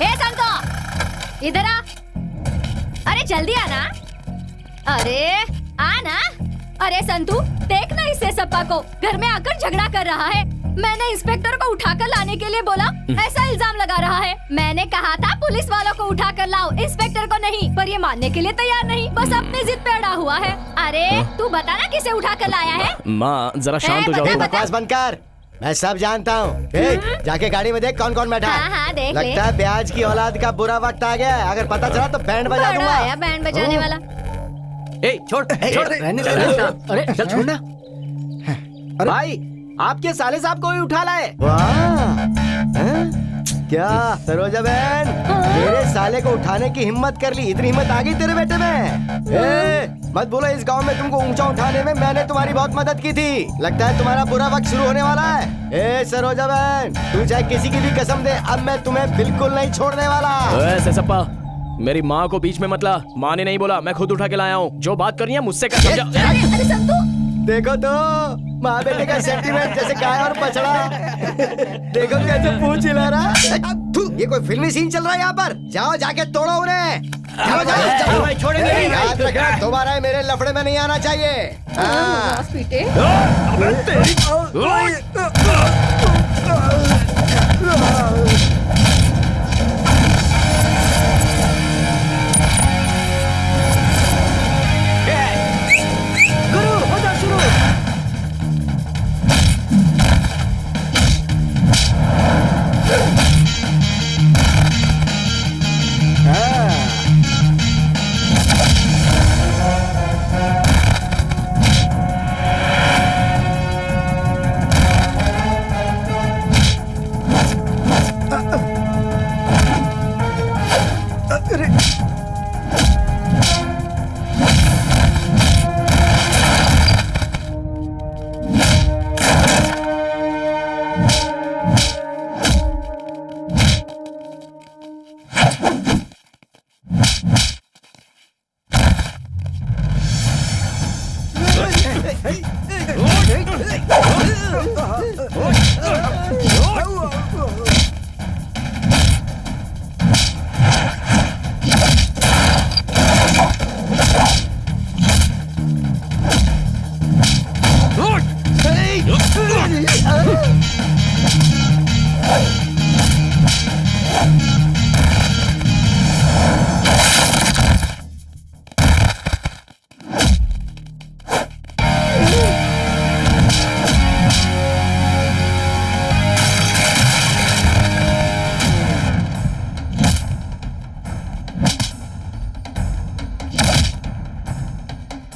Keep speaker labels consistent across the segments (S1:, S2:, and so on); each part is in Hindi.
S1: ए संतो, इधर आ। अरे जल्दी आना। अरे आना। अरे संतू, देख ना इसे सप्पा को घर में आकर झगड़ा कर रहा है। मैंने इंस्पेक्टर को उठाकर लाने के लिए बोला, ऐसा इल्जाम लगा रहा है। मैंने कहा था पुलिस वालों को उठाकर लाओ, इंस्पेक्टर को नहीं, पर ये मानने के लिए तैयार नहीं, बस अपनी जिद पे अड़ा हुआ है। अरे तू बता ना किसे उठाकर लाया है?
S2: माँ जरा शांत हो जाओ।
S3: बकवास बंद कर, मैं सब जानता हूँ। जाके गाड़ी में देख कौन कौन बैठा है।
S1: हाँ, देख
S3: लगता है ब्याज की औलाद का बुरा वक्त आ गया है। अगर पता चला तो बैंड बजा दूंगा।
S1: आया बैंड बजाने वाला।
S4: छोड़ रहने दे। अरे चल छोड़ना। भाई आपके साले साहब को ही उठा लाए।
S3: वाह, क्या सरोजा बहन, मेरे साले को उठाने की हिम्मत कर ली। इतनी हिम्मत आ गई तेरे बेटे में। मत बोलो इस गांव में तुमको ऊंचा उठाने में मैंने तुम्हारी बहुत मदद की थी। लगता है तुम्हारा बुरा वक्त शुरू होने वाला है। सरोजा बहन, तू चाहे किसी की भी कसम दे, अब मैं तुम्हें बिल्कुल नहीं छोड़ने वाला।
S2: ऐसे सप्पा, मेरी माँ को बीच में मत ला। माँ ने नहीं बोला, मैं खुद उठा के लाया हूँ। जो बात करनी है मुझसे कर, समझा?
S1: अरे संतू,
S3: देखो तो माँ बेटे का सेंटीमेंट जैसे गाय और बछड़ा। देखो कैसे पूंछ हिला रहा। ये कोई फिल्मी सीन चल रहा है यहाँ पर। जाओ जाके तोड़ो उन्हें। जाओ जाओ भाई, छोड़ेंगे नहीं। याद रखना दोबारा मेरे लफड़े में नहीं आना चाहिए।
S1: पीटे।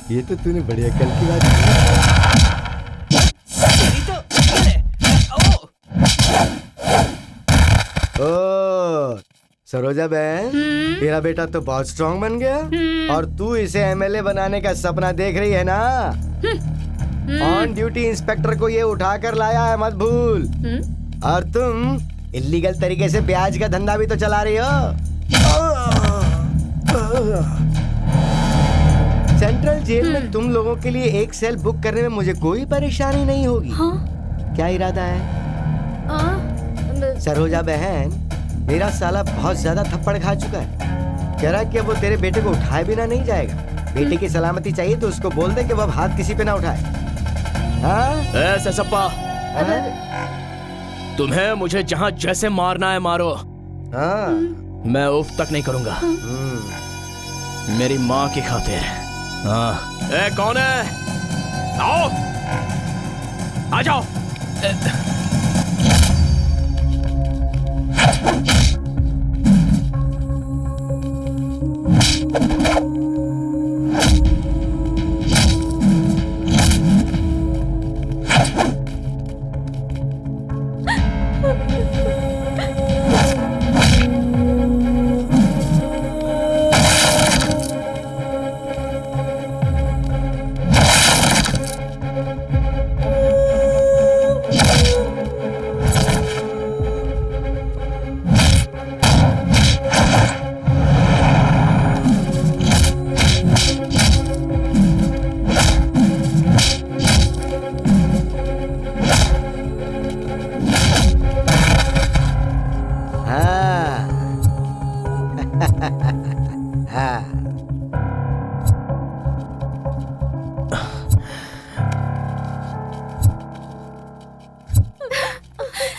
S3: ये तो तूने बढ़िया कल की बात की। ओ सरोजा बहन, तेरा बेटा तो बहुत स्ट्रांग बन गया और तू इसे एमएलए बनाने का सपना देख रही है ना। ऑन ड्यूटी इंस्पेक्टर को ये उठा कर लाया है, मत भूल। और तुम इलीगल तरीके से ब्याज का धंधा भी तो चला रही हो। सेंट्रल जेल में तुम लोगों के लिए एक सेल बुक करने में मुझे कोई परेशानी नहीं होगी। क्या इरादा है? सरोजा बहन, मेरा साला बहुत ज्यादा थप्पड़ खा चुका है। कह रहा कि अब वो तेरे बेटे को उठाए बिना नहीं जाएगा। बेटे की सलामती चाहिए तो उसको बोल दे कि वो हाथ किसी पे ना उठाए।
S2: ऐसे सप्पा, तुम्हें मुझे जहाँ जैसे मारना है मारो। मैं उफ तक नहीं करूंगा, मेरी माँ की खातिर। कौन है? आओ, आ जाओ।
S3: हाँ।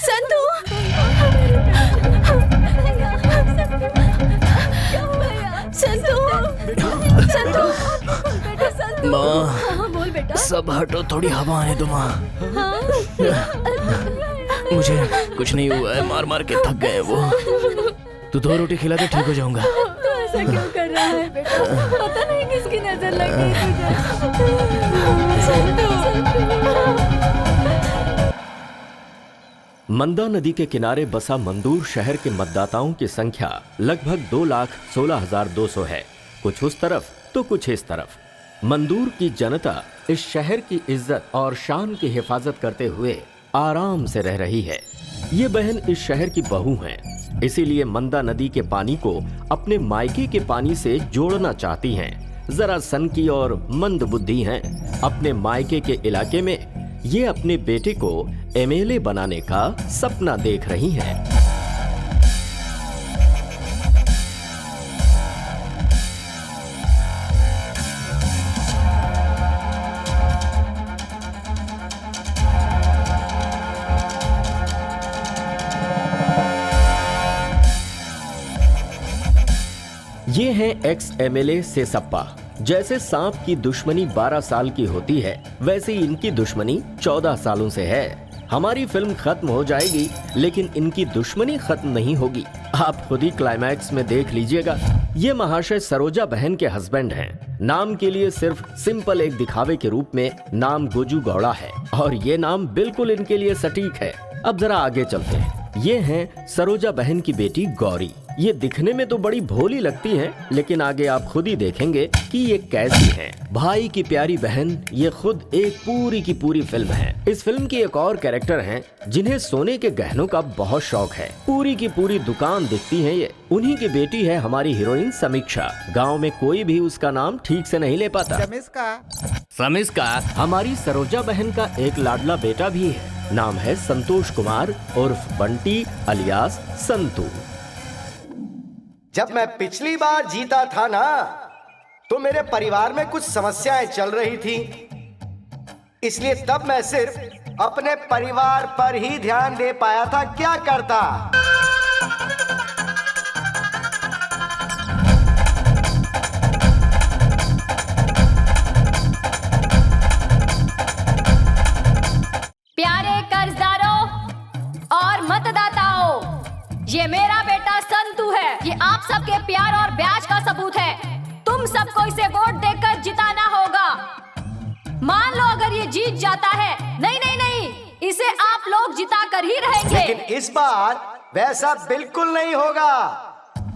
S1: संतू, संतू, संतू, बेटा संतू।
S2: माँ,
S1: हाँ, बोल बेटा।
S2: सब हटो, थोड़ी हवा आने दो माँ। मुझे कुछ नहीं हुआ है, मार मार के थक गए वो। तू 2 रोटी खिला दे, ठीक हो जाऊंगा।
S1: तू ऐसा क्यों कर रहा है बेटा? पता नहीं किसकी नजर लग गई तुझे। संतू।
S5: मंदा नदी के किनारे बसा मंदूर शहर के मतदाताओं की संख्या लगभग 2,16,200 है। कुछ उस तरफ तो कुछ इस तरफ। मंदूर की जनता इस शहर की इज्जत और शान की हिफाजत करते हुए आराम से रह रही है। ये बहन इस शहर की बहू हैं, इसीलिए मंदा नदी के पानी को अपने मायके के पानी से जोड़ना चाहती हैं। जरा सनकी और मंद बुद्धि हैं। अपने मायके के इलाके में ये अपने बेटे को एमएलए बनाने का सपना देख रही हैं। ये हैं एक्स एमएलए सेसप्पा। जैसे सांप की दुश्मनी 12 साल की होती है, वैसे ही इनकी दुश्मनी 14 सालों से है। हमारी फिल्म खत्म हो जाएगी, लेकिन इनकी दुश्मनी खत्म नहीं होगी। आप खुद ही क्लाइमैक्स में देख लीजिएगा। ये महाशय सरोजा बहन के हस्बैंड हैं। नाम के लिए सिर्फ सिंपल एक दिखावे के रूप में नाम गोजू गौड़ा है, और ये नाम बिल्कुल इनके लिए सटीक है। अब जरा आगे चलते हैं। ये हैं सरोजा बहन की बेटी गौरी। ये दिखने में तो बड़ी भोली लगती हैं, लेकिन आगे आप खुद ही देखेंगे कि ये कैसी हैं। भाई की प्यारी बहन ये खुद एक पूरी की पूरी फिल्म है। इस फिल्म की एक और कैरेक्टर हैं जिन्हें सोने के गहनों का बहुत शौक है। पूरी की पूरी दुकान दिखती है ये। उन्हीं की बेटी है हमारी हीरोइन समीक्षा। गाँव में कोई भी उसका नाम ठीक से नहीं ले पाता। समीक्षा हमारी सरोजा बहन का एक लाडला बेटा भी है। नाम है संतोष कुमार उर्फ बंटी अलियास संतू।
S3: जब मैं पिछली बार जीता था ना, तो मेरे परिवार में कुछ समस्याएं चल रही थी, इसलिए तब मैं सिर्फ अपने परिवार पर ही ध्यान दे पाया था। क्या करता?
S1: प्यारे कर्जदारों और मतदाताओं, ये मेरा बेटा संतू है। ये आप सबके प्यार और ब्याज का सबूत है। तुम सबको इसे वोट देकर जिताना होगा। मान लो अगर ये जीत जाता है, नहीं नहीं नहीं, इसे आप लोग जिता कर ही रहेंगे।
S3: लेकिन इस बार वैसा बिल्कुल नहीं होगा।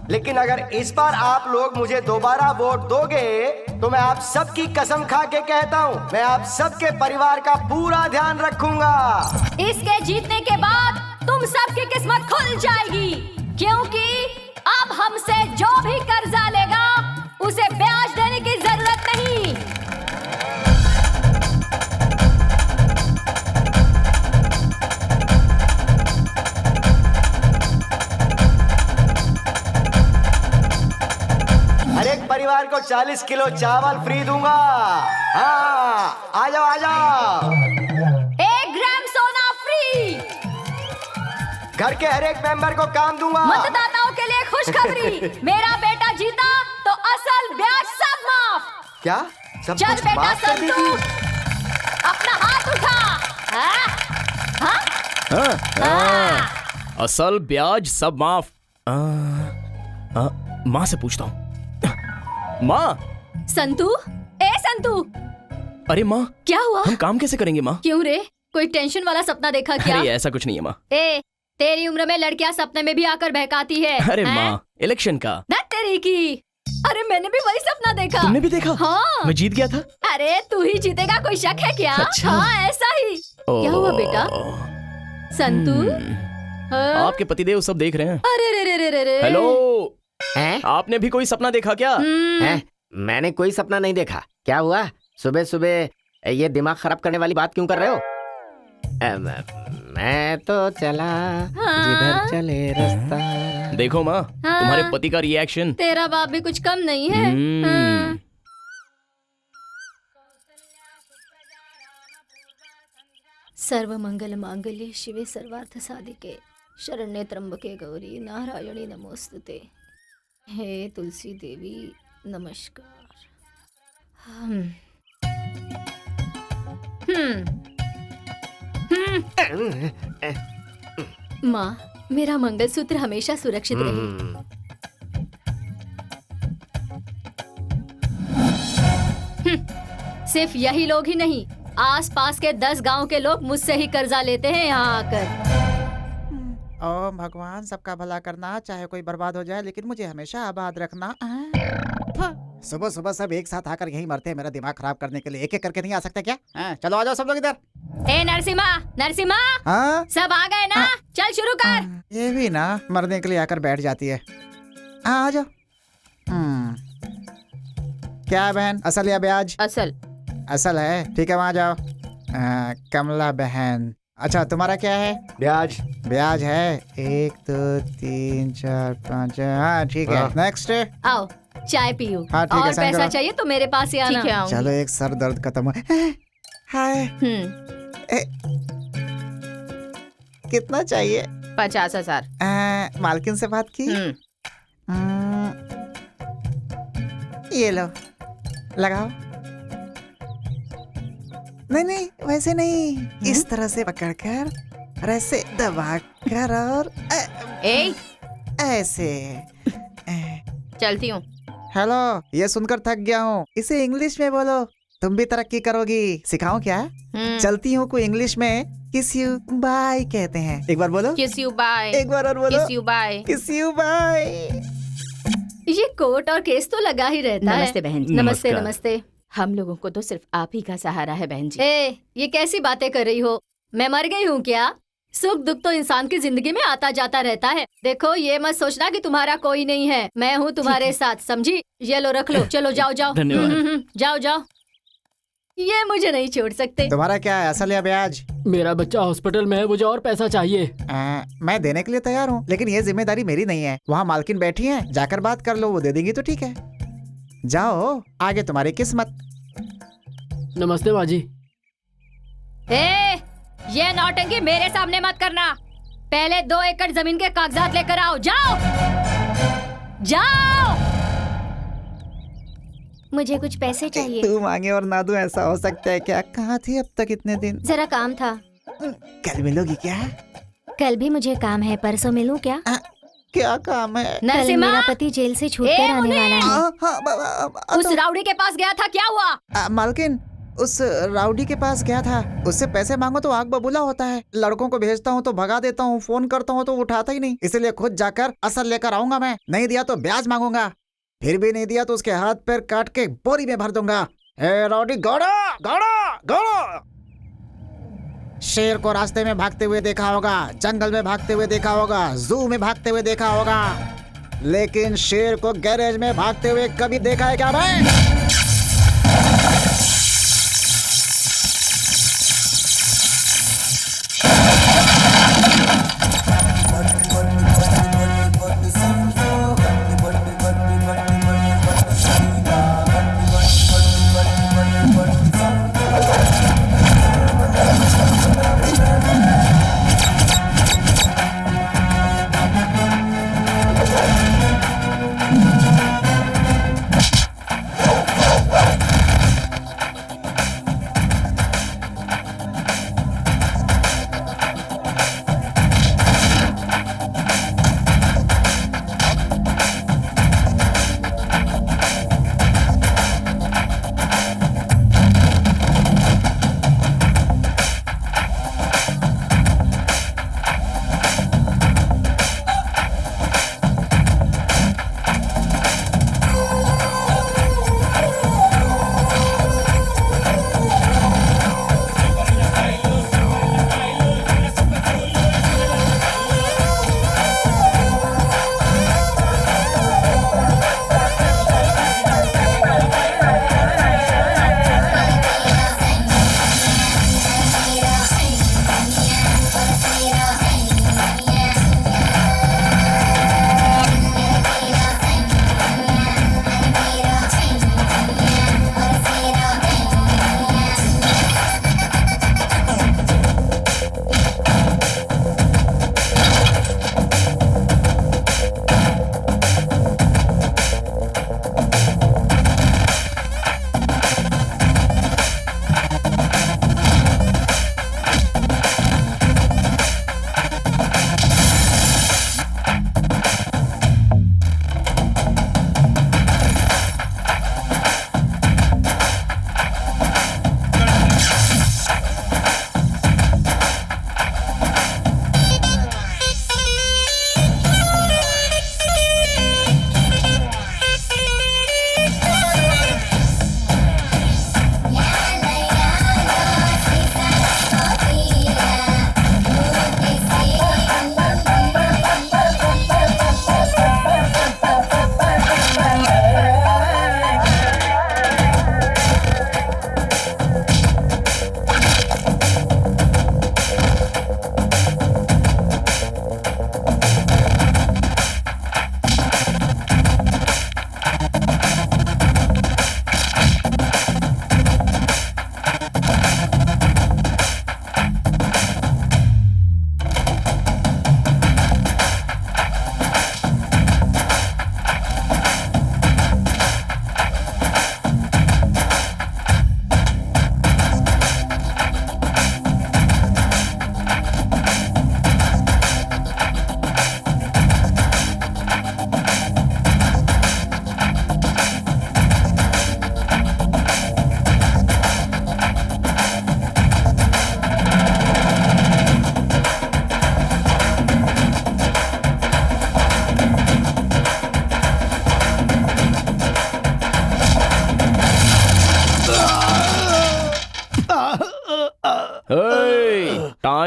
S3: लेकिन अगर इस बार आप लोग मुझे दोबारा वोट दोगे, तो मैं आप सबकी कसम खा के कहता हूँ, मैं आप सबके परिवार का पूरा ध्यान रखूंगा।
S1: इसके जीतने के बाद तुम सबकी किस्मत खुल जाएगी, क्योंकि अब हमसे जो भी कर्जा लेगा उसे ब्याज देने की जरूरत नहीं।
S3: हर एक परिवार को 40 किलो चावल फ्री दूंगा। हाँ, आ जाओ आ जाओ।
S1: 1 ग्राम सोना फ्री।
S3: घर के हर एक मेंबर को काम दूंगा।
S1: मतदाताओं के लिए खुशखबरी, मेरा बेटा जीता तो असल ब्याज सब माफ।
S3: क्या? सब
S1: चल
S3: कुछ
S1: बेटा
S3: माफ कर
S1: संतू,
S3: देगी?
S1: अपना हाथ उठा। हाँ? हाँ? हाँ।
S2: असल ब्याज सब माफ। माँ से पूछता हूँ। माँ।
S1: संतू, ए संतू।
S2: अरे माँ,
S1: क्या हुआ?
S2: हम काम कैसे करेंगे माँ?
S1: क्यों रे, कोई टेंशन वाला सपना देखा क्या?
S2: अरे ऐसा कुछ नहीं है माँ।
S1: ए, तेरी उम्र में लड़कियां सपने में भी आकर बहकाती है।
S2: अरे
S1: हैं?
S2: माँ, इलेक्शन का।
S1: ना तेरी की। अरे मैंने भी वही सपना देखा।
S2: तुमने भी देखा?
S1: हाँ।
S2: मैं जीत गया था।
S1: अरे तू ही जीतेगा, कोई शक है क्या?
S2: अच्छा।
S1: हाँ ऐसा ही। क्या हुआ बेटा? संतू? हाँ?
S2: आपके पतिदेव सब देख रहे हैं।
S1: अरे रे रे रे रे रे।
S2: हेलो,
S4: हैं?
S2: आपने भी कोई सपना देखा क्या?
S4: हैं? मैंने कोई सपना नहीं देखा। क्या हुआ? सुबह सुबह ये दिमाग खराब करने वाली बात क्यों कर रहे हो? मैं तो चला जिधर चले रास्ता।
S2: देखो माँ, तुम्हारे पति का रिएक्शन।
S1: तेरा बाप भी कुछ कम नहीं है। हाँ। सर्व मंगल मांगल्ये शिवे सर्वार्थ साधिके शरण्ये त्र्यंबके गौरी नारायणी नमोस्तुते। हे तुलसी देवी नमस्कार। हम्म माँ, मेरा मंगलसूत्र हमेशा सुरक्षित रहे। सिर्फ यही लोग ही नहीं, आसपास के 10 गांव के लोग मुझसे ही कर्जा लेते हैं यहाँ आकर।
S6: ओम भगवान, सबका भला करना, चाहे कोई बर्बाद हो जाए लेकिन मुझे हमेशा आबाद रखना। सुबह सुबह सब एक साथ आकर यहीं मरते हैं मेरा दिमाग खराब करने के लिए। एक एक करके नहीं आ सकते क्या? चलो आ जाओ सब लोग इधर।
S1: ए नरसिम्हा, नरसिम्हा,
S6: हाँ
S1: सब आ गए ना? चल शुरू कर।
S6: ये भी ना मरने के लिए आकर बैठ जाती है। आ जाओ। क्या है बहन, असल या ब्याज?
S1: असल।
S6: असल है, ठीक है वहाँ जाओ। कमला बहन, अच्छा तुम्हारा क्या है?
S3: ब्याज।
S6: ब्याज है 1 2 3 4 5। हाँ ठीक है, नेक्स्ट।
S1: आओ चाय पियो।
S6: हाँ, ठीक है,
S1: और
S6: साइन
S1: पैसा
S6: करो।
S1: चाहिए तो मेरे पास ही आना। ठीक है,
S6: चलो एक सर दर्द खत्म हो। हाय, कितना चाहिए?
S7: 50,000।
S6: मालकिन से बात की? ये लो, लगाओ। नहीं नहीं वैसे नहीं, इस तरह से पकड़कर और ऐसे दबाकर और ऐसे।
S7: चलती हूँ।
S6: हेलो, ये सुनकर थक गया हूँ, इसे इंग्लिश में बोलो, तुम भी तरक्की करोगी। सिखाऊं क्या? चलती हूँ को इंग्लिश में किस यू बाय कहते हैं। एक बार बोलो।
S7: किस यू बाय।
S6: एक बार और बोलो।
S7: किस यू बाय।
S6: किस यू बाय।
S1: ये कोट और केस तो लगा ही रहता है।
S7: नमस्ते बहन जी।
S1: नमस्ते नमस्ते।
S7: हम लोगों को तो सिर्फ आप ही का सहारा है बहन जी।
S1: ये कैसी बातें कर रही हो? मैं मर गई हूँ क्या? सुख दुख तो इंसान की जिंदगी में आता जाता रहता है। देखो ये मत सोचना कि तुम्हारा कोई नहीं है, मैं हूँ तुम्हारे साथ, समझी? ये लो रख लो, चलो जाओ जाओ।
S2: धन्यवाद।
S1: जाओ जाओ, ये मुझे नहीं छोड़ सकते।
S6: तुम्हारा क्या है, असल या ब्याज?
S8: मेरा बच्चा हॉस्पिटल में है, मुझे और पैसा चाहिए।
S6: मैं देने के लिए तैयार हूँ, लेकिन ये जिम्मेदारी मेरी नहीं है। वहाँ मालकिन बैठी है, जाकर बात कर लो, वो दे देंगी तो ठीक है। जाओ, आगे तुम्हारी किस्मत।
S8: नमस्ते बाजी।
S1: ये नौटंकी मेरे सामने मत करना। पहले 2 एकड़ जमीन के कागजात लेकर आओ। जाओ जाओ। मुझे कुछ पैसे चाहिए।
S6: तू मांगे और ना दूं, ऐसा हो सकता है क्या? कहाँ थी अब तक इतने दिन?
S1: जरा काम था।
S6: कल मिलोगी क्या?
S1: कल भी मुझे काम है, परसों मिलूं क्या?
S6: क्या काम है?
S1: कल मेरा पति जेल से छूट कर आने वाला है। उस राउडी के पास गया था, क्या हुआ?
S6: मालकिन, उस राउडी के पास गया था, उससे पैसे मांगो तो आग बबूला होता है। लड़कों को भेजता हूँ तो भगा देता हूँ, फोन करता हूँ तो उठाता ही नहीं, इसलिए खुद जाकर असल लेकर आऊंगा मैं। नहीं दिया तो ब्याज मांगूंगा, फिर भी नहीं दिया तो उसके हाथ पैर काट के बोरी में भर दूंगा। ए राउडी, गौड़ा गौड़ा गौड़ा। शेर को रास्ते में भागते हुए देखा होगा, जंगल में भागते हुए देखा होगा, जू में भागते हुए देखा होगा, लेकिन शेर को गैरेज में भागते हुए कभी देखा है क्या भाई?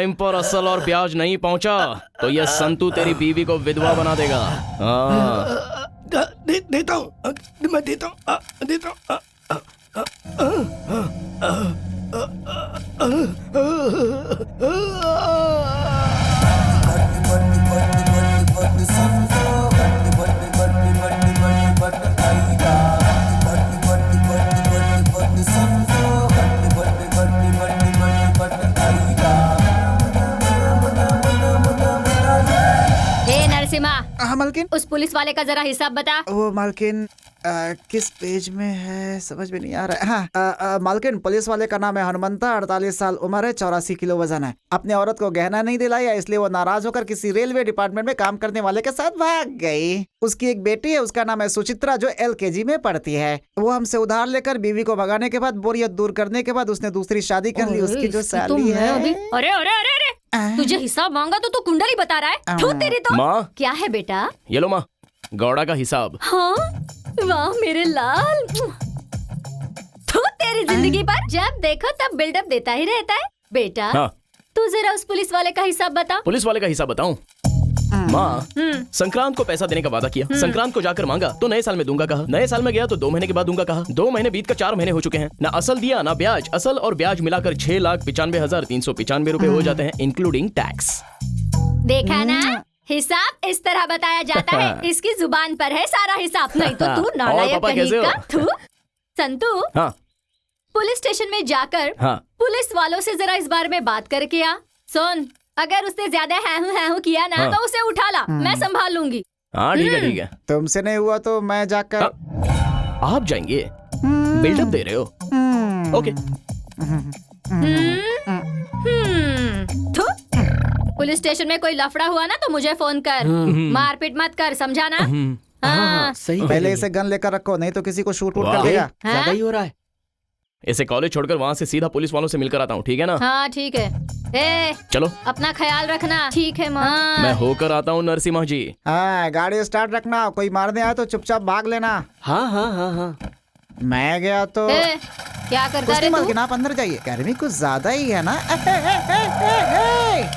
S2: टाइम पर असल और ब्याज नहीं पहुंचा तो यह संतू तेरी बीवी को विधवा बना देगा। हाँ।
S3: देता हूँ, मैं देता हूँ, देता हूँ।
S1: हे नरसिम्हा,
S6: हाँ मालकिन।
S1: उस पुलिस वाले का जरा हिसाब बता।
S6: वो मालकिन किस पेज में है समझ में नहीं आ रहा है। हाँ मालकिन, पुलिस वाले का नाम है हनुमंता, 48 साल उम्र है, 84 किलो वजन है। अपने औरत को गहना नहीं दिलाया, इसलिए वो नाराज होकर किसी रेलवे डिपार्टमेंट में काम करने वाले के साथ भाग गई। उसकी एक बेटी है, उसका नाम है सुचित्रा, जो LKG में पढ़ती है। वो हमसे उधार लेकर बीवी को भगाने के बाद, बोरियत दूर करने के बाद उसने दूसरी शादी कर ली। उसकी जो साली है।
S1: अरे अरे अरे अरे, तुझे हिसाब मांगा तो तू कुंडली बता रहा है। थू तेरी तो।
S2: माँ,
S1: क्या है बेटा?
S2: ये लो माँ, गौड़ा का हिसाब।
S1: हाँ, वाह मेरे लाल। तू तेरी जिंदगी पर जब देखो तब बिल्डअप देता ही रहता है। बेटा,
S2: हाँ।
S1: तू जरा उस पुलिस वाले का हिसाब बता।
S2: पुलिस वाले का हिसाब बताऊं? माँ, संक्रांत को पैसा देने का वादा किया, संक्रांत को जाकर मांगा तो नए साल में दूंगा कहा, नए साल में गया तो 2 महीने के बाद दूंगा कहा, 2 महीने बीत कर 4 महीने हो चुके हैं, ना असल दिया ना ब्याज। असल और ब्याज मिलाकर 6,95,395 रुपए हो जाते हैं, इंक्लूडिंग टैक्स।
S1: देखा ना, हिसाब इस तरह बताया जाता है। इसकी जुबान पर है सारा हिसाब, नहीं तो तू नालायक
S2: पापा
S1: कहीं
S2: कैसे हो?
S1: का। तू संतू,
S2: हाँ
S1: पुलिस स्टेशन में जाकर
S2: हाँ।
S1: पुलिस वालों से जरा इस बारे में बात करके आ। सुन, अगर उसने ज्यादा हैहू किया ना,
S2: हाँ।
S1: तो उसे उठा ला, मैं संभाल लूंगी।
S2: हाँ ठीक है ठीक है।
S6: तुमसे नहीं हुआ तो मैं जाकर।
S2: आप जाएंगे? बिल्डअप दे रहे हो? ओके।
S1: थू। पुलिस स्टेशन में कोई लफड़ा हुआ ना तो मुझे फोन कर। मारपीट मत कर, समझा ना? हाँ।
S5: सही
S6: पहले इसे गन लेकर रखो, नहीं तो किसी को शूट कर
S2: वाह।
S6: देगा।
S5: ज्यादा ही हो रहा है।
S2: इसे कॉलेज छोड़कर वहाँ से सीधा पुलिस वालों से मिलकर आता हूँ, ठीक है ना?
S1: हाँ ठीक है। ए,
S2: चलो,
S1: अपना ख्याल रखना। ठीक है माँ।
S2: मैं होकर आता हूँ नरसिम्हा जी।
S6: हाँ, गाड़ी स्टार्ट रखना, कोई मारने आए तो चुपचाप भाग लेना।
S5: हाँ हाँ हाँ हाँ।
S6: मैं गया तो
S1: ए, क्या करता
S6: कुछ
S1: रे
S6: नहीं
S1: तू?
S6: मालकिन, आप अंदर जाइए, गर्मी कुछ ज्यादा ही है ना।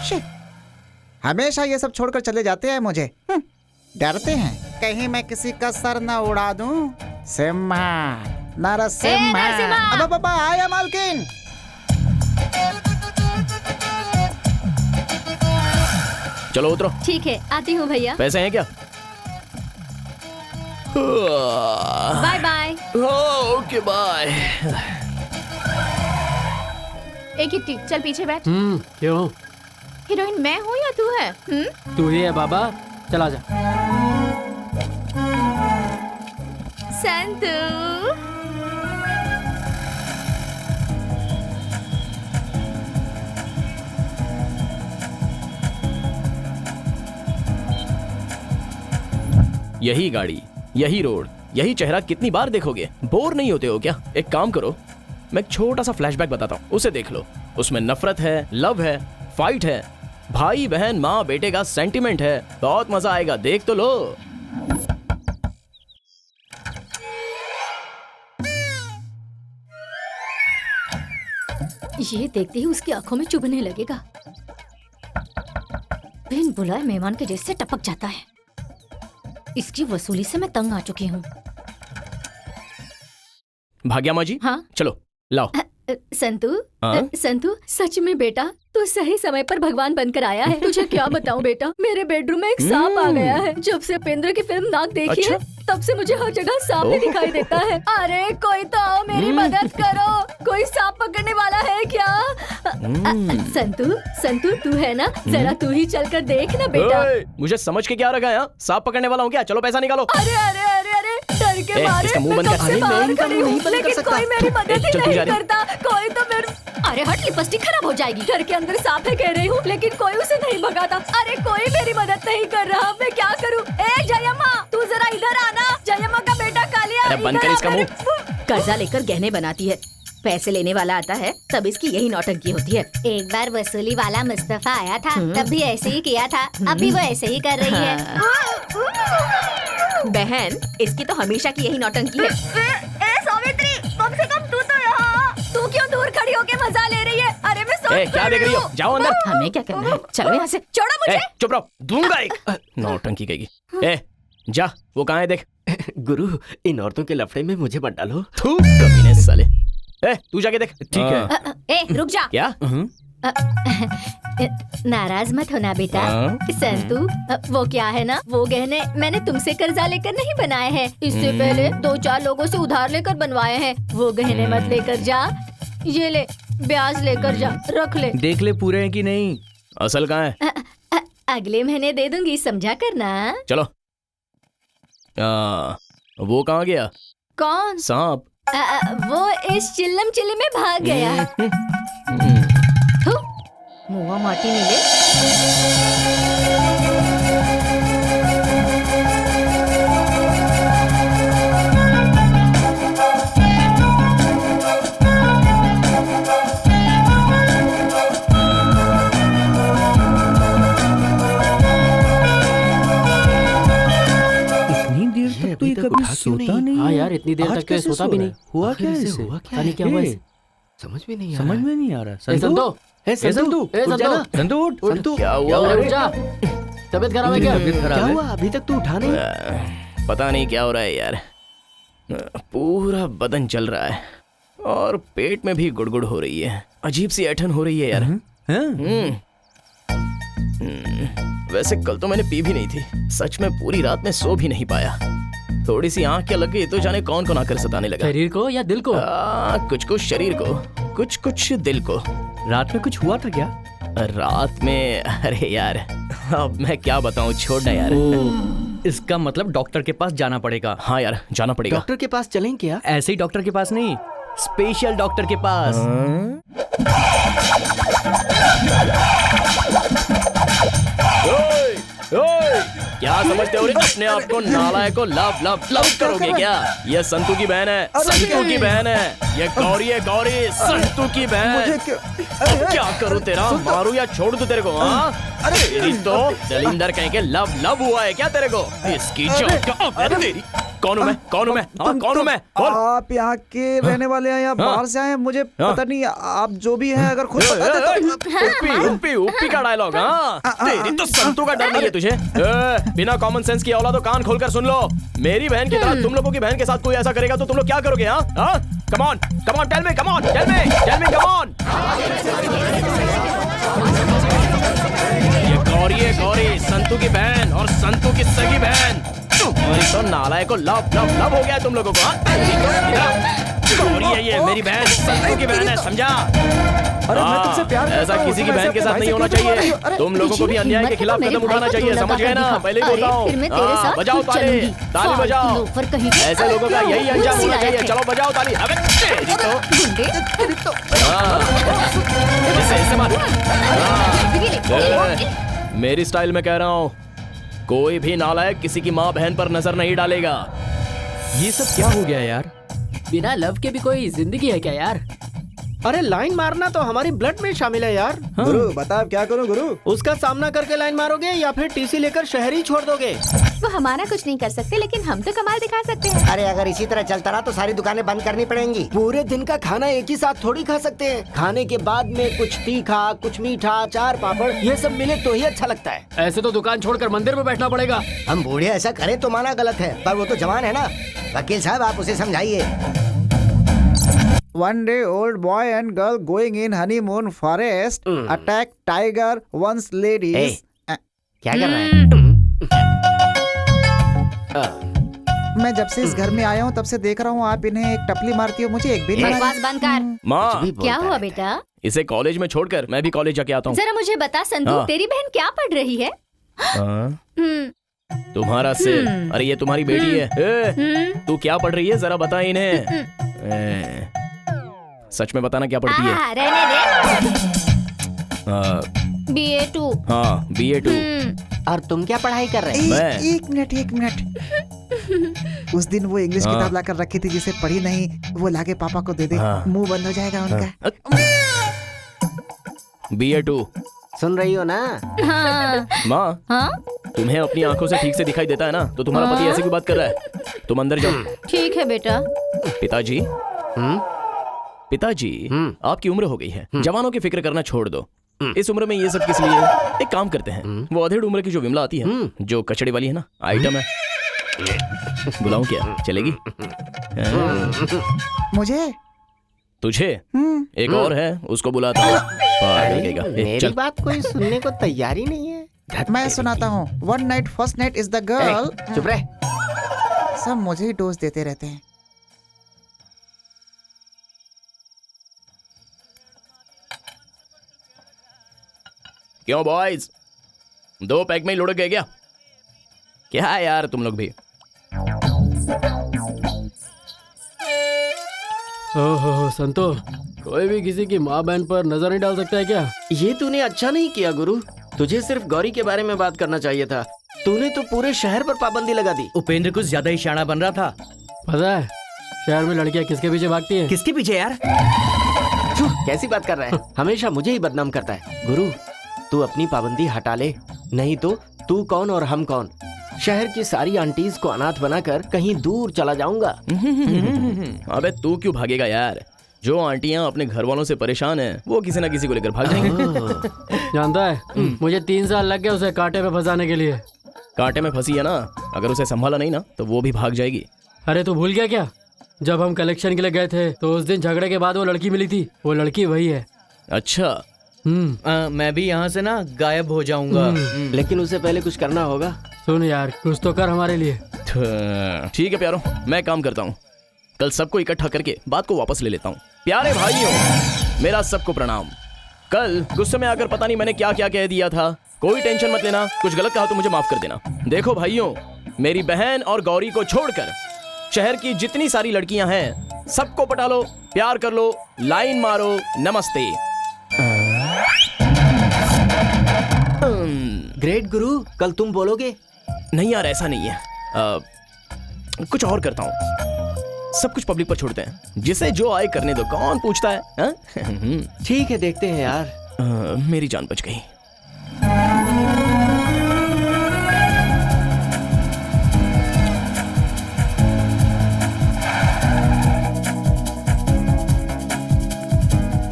S6: शिट। हमेशा ये सब छोड़कर चले जाते हैं मुझे। डरते हैं कहीं मैं किसी का सर न उड़ा दूं। सिम्हा, नरसिम्हा।
S1: नरसिम्हा।
S6: अब बाबा आया मालकिन।
S2: चलो उतरो।
S1: ठीक है, आती हूँ भैया।
S2: पैसे हैं क्या?
S1: Bye bye.
S2: Okay bye.
S7: एक ही चल पीछे बैठ।
S8: क्यों?
S7: हीरोइन मैं हूँ या तू है?
S8: तू ही है बाबा, चला जा।
S7: संतू।
S2: यही गाड़ी, यही रोड, यही चेहरा कितनी बार देखोगे? बोर नहीं होते हो क्या? एक काम करो, मैं एक छोटा सा फ्लैशबैक बताता हूँ, उसे देख लो। उसमें नफरत है, लव है, फाइट है, भाई बहन माँ बेटे का सेंटिमेंट है। बहुत मजा आएगा, देख तो लो।
S1: ये देखते ही उसकी आंखों में चुभने लगेगा। बिन बुलाए मेहमान के जैसे टपक जाता है। इसकी वसूली से मैं तंग आ चुकी हूँ।
S2: भाग्या माँ जी,
S1: हाँ?
S2: चलो लाओ।
S1: संतू,
S2: हाँ?
S1: संतू, सच में बेटा तू सही समय पर भगवान बनकर आया है। तुझे क्या बताऊं बेटा, मेरे बेडरूम में एक सांप आ गया है। जब से उपेंद्र की फिल्म नाक देखी है, तब से मुझे हर जगह सांप ही दिखाई देता है। अरे कोई तो आओ, मेरी मदद करो। कोई सांप पकड़ने वाला है क्या? संतू, संतू तू है ना, जरा तू ही चल कर देख ना बेटा।
S2: मुझे समझ के क्या रखा है? सांप पकड़ने वाला हूँ क्या? चलो पैसा निकालो।
S1: अरे अरे अरे अरे, डर के मारे
S2: इसका मुंह
S1: मैं
S2: बंद
S1: कब
S2: कर।
S1: से
S2: अरे,
S1: बाहर
S2: मैं इनका
S1: खड़ी
S2: मुंह
S1: हूँ,
S2: नहीं बंद कर
S1: लेकिन
S2: सकता।
S1: कोई मेरी मदद ही
S2: चल, तू जा
S1: नहीं
S2: रही।
S1: करता। कोई तो मेरे, अरे हट, लिपस्टिक खराब हो जाएगी। घर के अंदर सांप है कह रही हूँ, लेकिन कोई उसे नहीं भगाता। अरे कोई मेरी मदद नहीं कर रहा, मैं क्या करूँ? ए जयम्मा, तू जरा इधर आना। जयम्मा का बेटा कालिया,
S2: अरे बंद कर इसका मुंह।
S7: कर्जा लेकर गहने बनाती है, पैसे लेने वाला आता है तब इसकी यही नौटंकी होती है।
S1: एक बार वसूली वाला मुस्तफा आया था, तब भी ऐसे ही किया था, अब भी वो ऐसे ही कर रही है।
S7: बहन, इसकी तो हमेशा की यही नौटंकी है।
S1: ए सावित्री, कम से कम तू तो यहाँ। तू क्यों दूर खड़ी होके मजा ले रही है? अरे मैं
S2: क्या देख रही हो? जाओ अंदर।
S7: हमें क्या करना है? चलो यहाँ से।
S1: छोड़ो मुझे।
S2: चुप रहो, दूंगा एक। नौटंकी कहेगी। जा, वो कहाँ है देख।
S5: गुरु, इन औरतों के लफड़े में मुझे मत डालो।
S2: थू, कमीने साले। तू जाके देख। ठीक है।
S1: रुक जा।
S2: क्या?
S1: नाराज मत होना बेटा। संतू, वो क्या है ना, वो गहने मैंने तुमसे कर्जा लेकर नहीं बनाए हैं। इससे पहले 2-4 लोगों से उधार लेकर बनवाए हैं। वो गहने मत लेकर जा। ये ले, ब्याज लेकर जा, रख ले।
S2: देख ले पूरे हैं कि नहीं। असल कहाँ है?
S1: अगले महीने दे दूंगी, समझा करना।
S2: चलो। वो कहाँ गया?
S1: कौन?
S2: सांप।
S1: वो इस चिल्लम चिल्ली में भाग गया। मुआ माटी मिले।
S8: कभी सोता नहीं। हाँ यार, इतनी देर तक सोता भी नहीं।
S3: हुआ क्या इसे?
S8: पता नहीं क्या हुआ इसे।
S5: समझ में नहीं आ रहा।
S8: संतू,
S2: क्या हुआ?
S8: तबीयत खराब है क्या?
S5: क्या हुआ? अभी तक तू उठा नहीं?
S2: पता नहीं क्या हो रहा है यार। पूरा बदन चल रहा है और पेट में भी गुड़गुड़ हो रही है। अजीब सी ऐंठन हो रही है यार। वैसे कल तो मैंने पी भी नहीं थी। सच में पूरी रात में सो भी नहीं पाया। थोड़ी सी आंख क्या लग गई तो जाने कौन कौन आकर सताने लगा।
S8: शरीर को या दिल को?
S2: कुछ कुछ शरीर को, कुछ कुछ दिल को।
S9: रात में कुछ हुआ था क्या?
S2: रात में? अरे यार, अब मैं क्या बताऊं, छोड़ना यार।
S9: इसका मतलब डॉक्टर के पास जाना पड़ेगा।
S2: हाँ यार, जाना पड़ेगा।
S5: डॉक्टर के पास चलें क्या?
S9: ऐसे ही डॉक्टर के पास नहीं, स्पेशल डॉक्टर के पास।
S2: क्या समझते हो रे अपने आप को? नालायक को लव लव लव करोगे क्या? ये संतू की बहन है, संतू की बहन है। ये गौरी है, गौरी, संतू की बहन। अब क्या करूं तेरा? मारूं या छोड़ दूं तेरे को? तेरी तो दलिंदर कहीं के लव लव हुआ है क्या तेरे को? इसकी तेरी। कौन हूं मैं? कौन हूं मैं? कौन हूं मैं?
S6: आप यहाँ के रहने वाले हैं या बाहर से आए हैं? मुझे पता नहीं। आप जो भी हैं, अगर खुद बता दे तो।
S2: उप्पी का डायलॉग। तेरी तो संतू का डर नहीं है तुझे। बिना कॉमन सेंस की औलादो, कान खोलकर सुन लो। मेरी बहन की तरह तुम लोगों की बहन के साथ कोई ऐसा करेगा तो तुम लोग क्या करोगे? Come on, tell me, come on. ये गौरी है, गौरी, संतू की बहन और संतू की सगी बहन। तुम्हारी तो नालायक को लव लव लव हो गया तुम लोगों को। गौरी है ये, मेरी बहन, संतू की बहन है, समझा?
S6: अरे मैं तुमसे प्यार करता
S2: ऐसा
S6: हूँ,
S2: किसी की
S6: तुम
S2: बहन
S6: ऐसे
S2: के साथ
S6: भाई
S2: नहीं
S6: से
S2: होना
S6: क्यों
S2: चाहिए।
S6: बोल रही हो?
S2: तुम लोगों को भी अन्याय के खिलाफ कदम उठाना चाहिए, समझ गए ना? पहले ही बोलता हूँ। बजाओ ताली, ताली बजाओ। ऐसे लोगों का यही अंजाम होना चाहिए। चलो बजाओ ताली। अबे तेरी तो ऐसे मार। मेरी स्टाइल में कह रहा हूँ, कोई भी नालायक किसी की माँ बहन पर नजर नहीं डालेगा।
S9: ये सब क्या हो गया यार?
S8: बिना लव के भी कोई जिंदगी है क्या यार?
S4: अरे लाइन मारना तो हमारी ब्लड में शामिल है यार।
S6: गुरु बता अब क्या करूं गुरु?
S4: उसका सामना करके लाइन मारोगे या फिर टीसी लेकर शहर ही छोड़ दोगे?
S1: वो हमारा कुछ नहीं कर सकते, लेकिन हम तो कमाल दिखा सकते हैं।
S3: अरे अगर इसी तरह चलता रहा तो सारी दुकानें बंद करनी पड़ेंगी।
S4: पूरे दिन का खाना एक ही साथ थोड़ी खा सकते हैं। खाने के बाद में कुछ तीखा, कुछ मीठा, अचार, पापड़, ये सब मिले तो ही अच्छा लगता है।
S8: ऐसे तो दुकान छोड़कर मंदिर में बैठना पड़ेगा।
S3: हम बूढ़े ऐसा करें तो माना गलत है, पर वो तो जवान है ना। वकील साहब आप उसे समझाइए।
S6: One day old boy and girl going in honeymoon forest attack tiger once ladies.
S3: क्या कर रहा है?
S6: मैं जब से इस घर में आया हूँ तब से देख रहा हूँ आप इन्हें एक टपली मारती हो, मुझे एक भी नहीं
S1: बकवास बंद कर।
S2: माँ,
S1: क्या हुआ बेटा?
S2: इसे कॉलेज में छोड़कर मैं भी कॉलेज जाके आता हूँ।
S1: जरा मुझे बता संतू, तेरी बहन क्या पढ़ रही है?
S2: तुम्हारा सिर। अरे ये तुम्हारी बेटी है। तू क्या पढ़ रही है, जरा बता इन्हें। सच में बताना क्या पढ़ती है?
S1: रहने दे। BA2।
S2: हाँ, BA2।
S4: और तुम क्या पढ़ाई कर रहे
S2: मैं?
S6: एक मिनट। उस दिन वो इंग्लिश किताब लाकर रखी थी जिसे पढ़ी नहीं, वो लाके पापा को दे दे। मुंह बंद हो जाएगा उनका।
S2: BA2।
S4: सुन रही हो ना?
S2: माँ, तुम्हें अपनी आंखों से ठीक से दिखाई देता है ना, तो तुम्हारा पति ऐसे क्यों बात कर रहा है? तुम अंदर जाओ।
S1: ठीक है बेटा।
S2: पिताजी, पिताजी, आपकी उम्र हो गई है, जवानों की फिक्र करना छोड़ दो। इस उम्र में ये सब किस लिए? एक काम करते हैं, वो अधेड़ उम्र की जो विमला आती है, जो कचड़े वाली है ना, आइटम है, बुलाऊं क्या? चलेगी?
S6: मुझे
S2: तुझे? एक और है, उसको बुलाता हूँ। लगेगा।
S4: मेरी बात कोई सुनने को तैयार ही नहीं है।
S6: मैं सुनाता हूँ। One night first night is the girl.
S4: चुप रह।
S6: सब मुझे ही डोज देते रहते हैं।
S2: क्यों बॉयज, 2 पैक में ही लुढ़क गए क्या? क्या है यार तुम लोग भी?
S8: ओहो संतो, कोई भी किसी की माँ बहन पर नजर नहीं डाल सकता है क्या?
S5: ये तूने अच्छा नहीं किया गुरु। तुझे सिर्फ गौरी के बारे में बात करना चाहिए था। तूने तो पूरे शहर पर पाबंदी लगा दी।
S9: उपेंद्र कुछ ज्यादा ही शाना बन रहा था।
S8: पता है शहर में लड़कियां किसके पीछे भागती हैं?
S9: किसके पीछे यार?
S5: कैसी बात कर रहा है? हमेशा मुझे ही बदनाम करता है। गुरु, तू अपनी पाबंदी हटा ले, नहीं तो तू कौन और हम कौन। शहर की सारी आंटीज को अनाथ बनाकर कहीं दूर चला जाऊंगा।
S2: अबे तू क्यों भागेगा यार? जो आंटियां अपने घर वालों से परेशान हैं, वो किसी ना किसी को लेकर भाग जाएंगे।
S8: जानता है मुझे 3 साल लग गए उसे कांटे पे फंसाने के लिए।
S2: कांटे में फंसी है ना, अगर उसे संभाला नहीं ना तो वो भी भाग जाएगी।
S8: अरे तू भूल गया क्या? जब हम कलेक्शन के लिए गए थे तो उस दिन झगड़े के बाद वो लड़की मिली थी। वो लड़की वही है।
S2: अच्छा,
S9: मैं भी यहाँ से ना गायब हो जाऊंगा।
S5: लेकिन उसे पहले कुछ करना होगा।
S8: सुन यार, कुछ तो कर हमारे लिए।
S2: ठीक है प्यारो, मैं काम करता हूँ। कल सबको इकट्ठा करके बात को वापस ले लेता हूँ। प्यारे भाइयों, मेरा सबको प्रणाम। कल गुस्से में आकर पता नहीं मैंने क्या क्या कह दिया था। कोई टेंशन मत लेना, कुछ गलत कहा तो मुझे माफ कर देना। देखो भाइयों, मेरी बहन और गौरी को छोड़कर शहर की जितनी सारी लड़कियां हैं, सबको पटा लो, प्यार कर लो, लाइन मारो, नमस्ते।
S5: ग्रेट गुरु, कल तुम बोलोगे?
S2: नहीं यार, ऐसा नहीं है। कुछ और करता हूँ। सब कुछ पब्लिक पर छोड़ते हैं, जिसे जो आए करने दो, कौन पूछता है?
S5: ठीक है, देखते हैं यार।
S2: मेरी जान बच गई।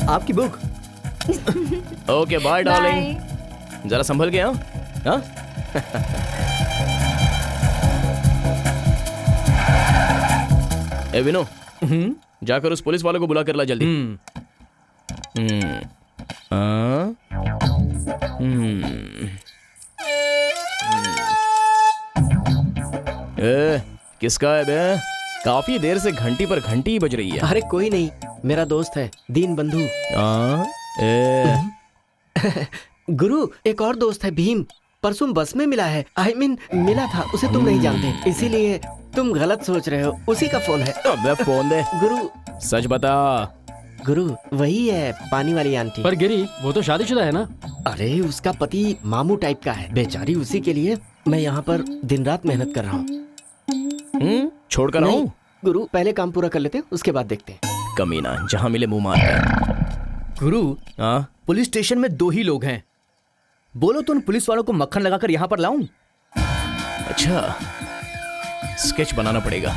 S9: आपकी बुक।
S2: ओके बाय डार्लिंग, जरा संभल के। हाँ ए विनो, जाकर उस पुलिस वाले को बुला कर ला जल्दी। ए, किसका है बे? काफी देर से घंटी पर घंटी बज रही है।
S5: अरे कोई नहीं, मेरा दोस्त है, दीन बंधु। गुरु, एक और दोस्त है, भीम। परसों बस में मिला है। I mean, मिला था, उसे तुम नहीं जानते, इसीलिए तुम गलत सोच रहे हो। उसी का फोन है।
S2: अबे फोन दे।
S5: गुरु
S2: सच बता।
S5: गुरु, वही है, पानी वाली आंटी।
S8: पर गिरी, वो तो शादीशुदा है ना?
S5: अरे उसका पति मामू टाइप का है। बेचारी, उसी के लिए मैं यहाँ पर दिन रात मेहनत कर रहा हूँ।
S2: छोड़कर आऊं?
S5: गुरु, पहले काम पूरा कर लेते, उसके बाद देखते हैं।
S2: कमीना, जहाँ मिले मुंह मारता।
S9: गुरु, पुलिस स्टेशन में 2 ही लोग हैं। बोलो तो उन पुलिस वालों को मक्खन लगाकर यहाँ पर लाऊं?
S2: अच्छा, स्केच बनाना पड़ेगा।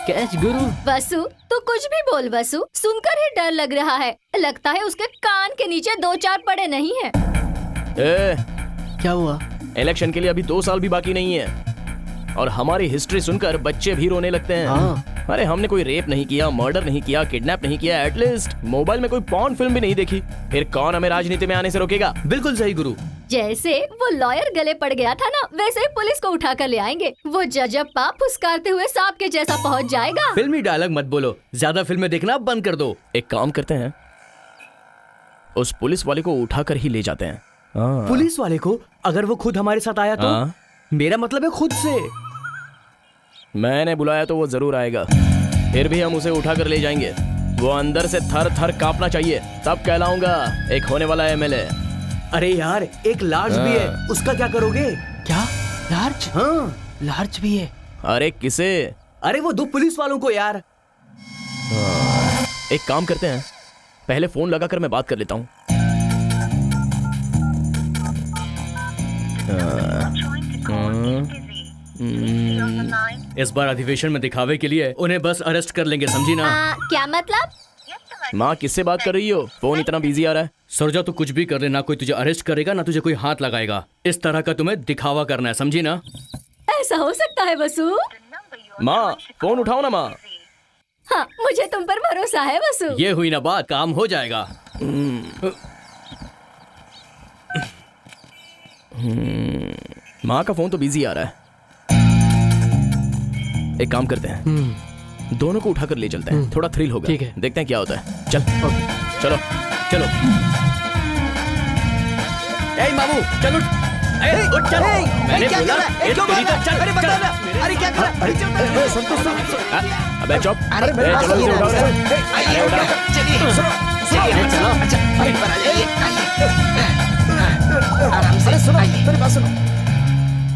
S8: कैच गुरु।
S1: वसु, तू कुछ भी बोल वसु, सुनकर ही डर लग रहा है। लगता है उसके कान के नीचे 2-4 पड़े नहीं है।
S5: क्या हुआ?
S2: इलेक्शन के लिए अभी 2 साल भी बाकी नहीं है, और हमारी हिस्ट्री सुनकर बच्चे भी रोने लगते हैं।
S5: हाँ।
S2: अरे हमने कोई रेप नहीं किया, मर्डर नहीं किया, किडनैप नहीं किया, एटलीस्ट मोबाइल में कोई पॉर्न फिल्म भी नहीं देखी। फिर कौन हमें राजनीति में आने से रोकेगा?
S9: बिल्कुल सही गुरु।
S1: जैसे वो लॉयर गले पड़ गया था ना, वैसे ही पुलिस को उठा कर ले आएंगे। वो जजप्पा फुसकारते हुए सांप के जैसा पहुंच जाएगा।
S9: फिल्मी डायलॉग मत बोलो, ज्यादा फिल्में देखना बंद कर दो।
S2: एक काम करते हैं, उस पुलिस वाले को उठाकर ही ले जाते हैं।
S9: पुलिस वाले को? अगर वो खुद हमारे साथ आया तो? मेरा मतलब है खुद से।
S2: मैंने बुलाया तो वो जरूर आएगा, फिर भी हम उसे उठाकर ले जाएंगे। वो अंदर से थर थर कांपना चाहिए, तब कहलाऊंगा एक होने वाला एमएलए।
S9: अरे यार, एक लार्ज भी है, उसका क्या करोगे?
S5: क्या? लार्ज?
S9: हाँ,
S5: लार्ज भी है।
S2: अरे किसे?
S9: अरे वो 2 पुलिस वालों को यार।
S2: एक काम करते हैं, पहले फोन लगाकर मैं बात कर लेता हूँ।
S9: इस बार अधिवेशन में दिखावे के लिए उन्हें बस अरेस्ट कर लेंगे, समझी ना?
S1: क्या मतलब?
S2: माँ किससे बात कर रही हो? फोन इतना बिजी आ रहा है।
S9: सरजा तू कुछ भी कर ले, ना कोई तुझे अरेस्ट करेगा ना तुझे कोई हाथ लगाएगा। इस तरह का तुम्हें दिखावा करना है, समझी ना?
S1: ऐसा हो सकता है वसु?
S2: माँ फोन उठाओ ना माँ।
S1: हाँ, मुझे तुम पर भरोसा है वसु।
S9: ये हुई ना बात, काम हो जाएगा।
S2: माँ का फोन तो बिजी आ रहा है। एक काम करते हैं, दोनों को उठाकर ले चलते हैं, थोड़ा थ्रिल होगा।
S8: ठीक है।
S2: देखते हैं क्या होता है। चल चलो
S9: चलो ए मामू चल उठ। उठ चल। मैंने बोला तेरी तो चल।
S4: अरे बता ना, अरे क्या कर रहा है? संतोष
S2: अबे चुप।
S6: अरे मेरे पास
S2: चलो
S6: ये
S2: इसे उठाओ।
S4: आइए चलिए चलिए चलो। अच्छा अरे पर आइए आराम से सुनो, मेरी बात सुनो।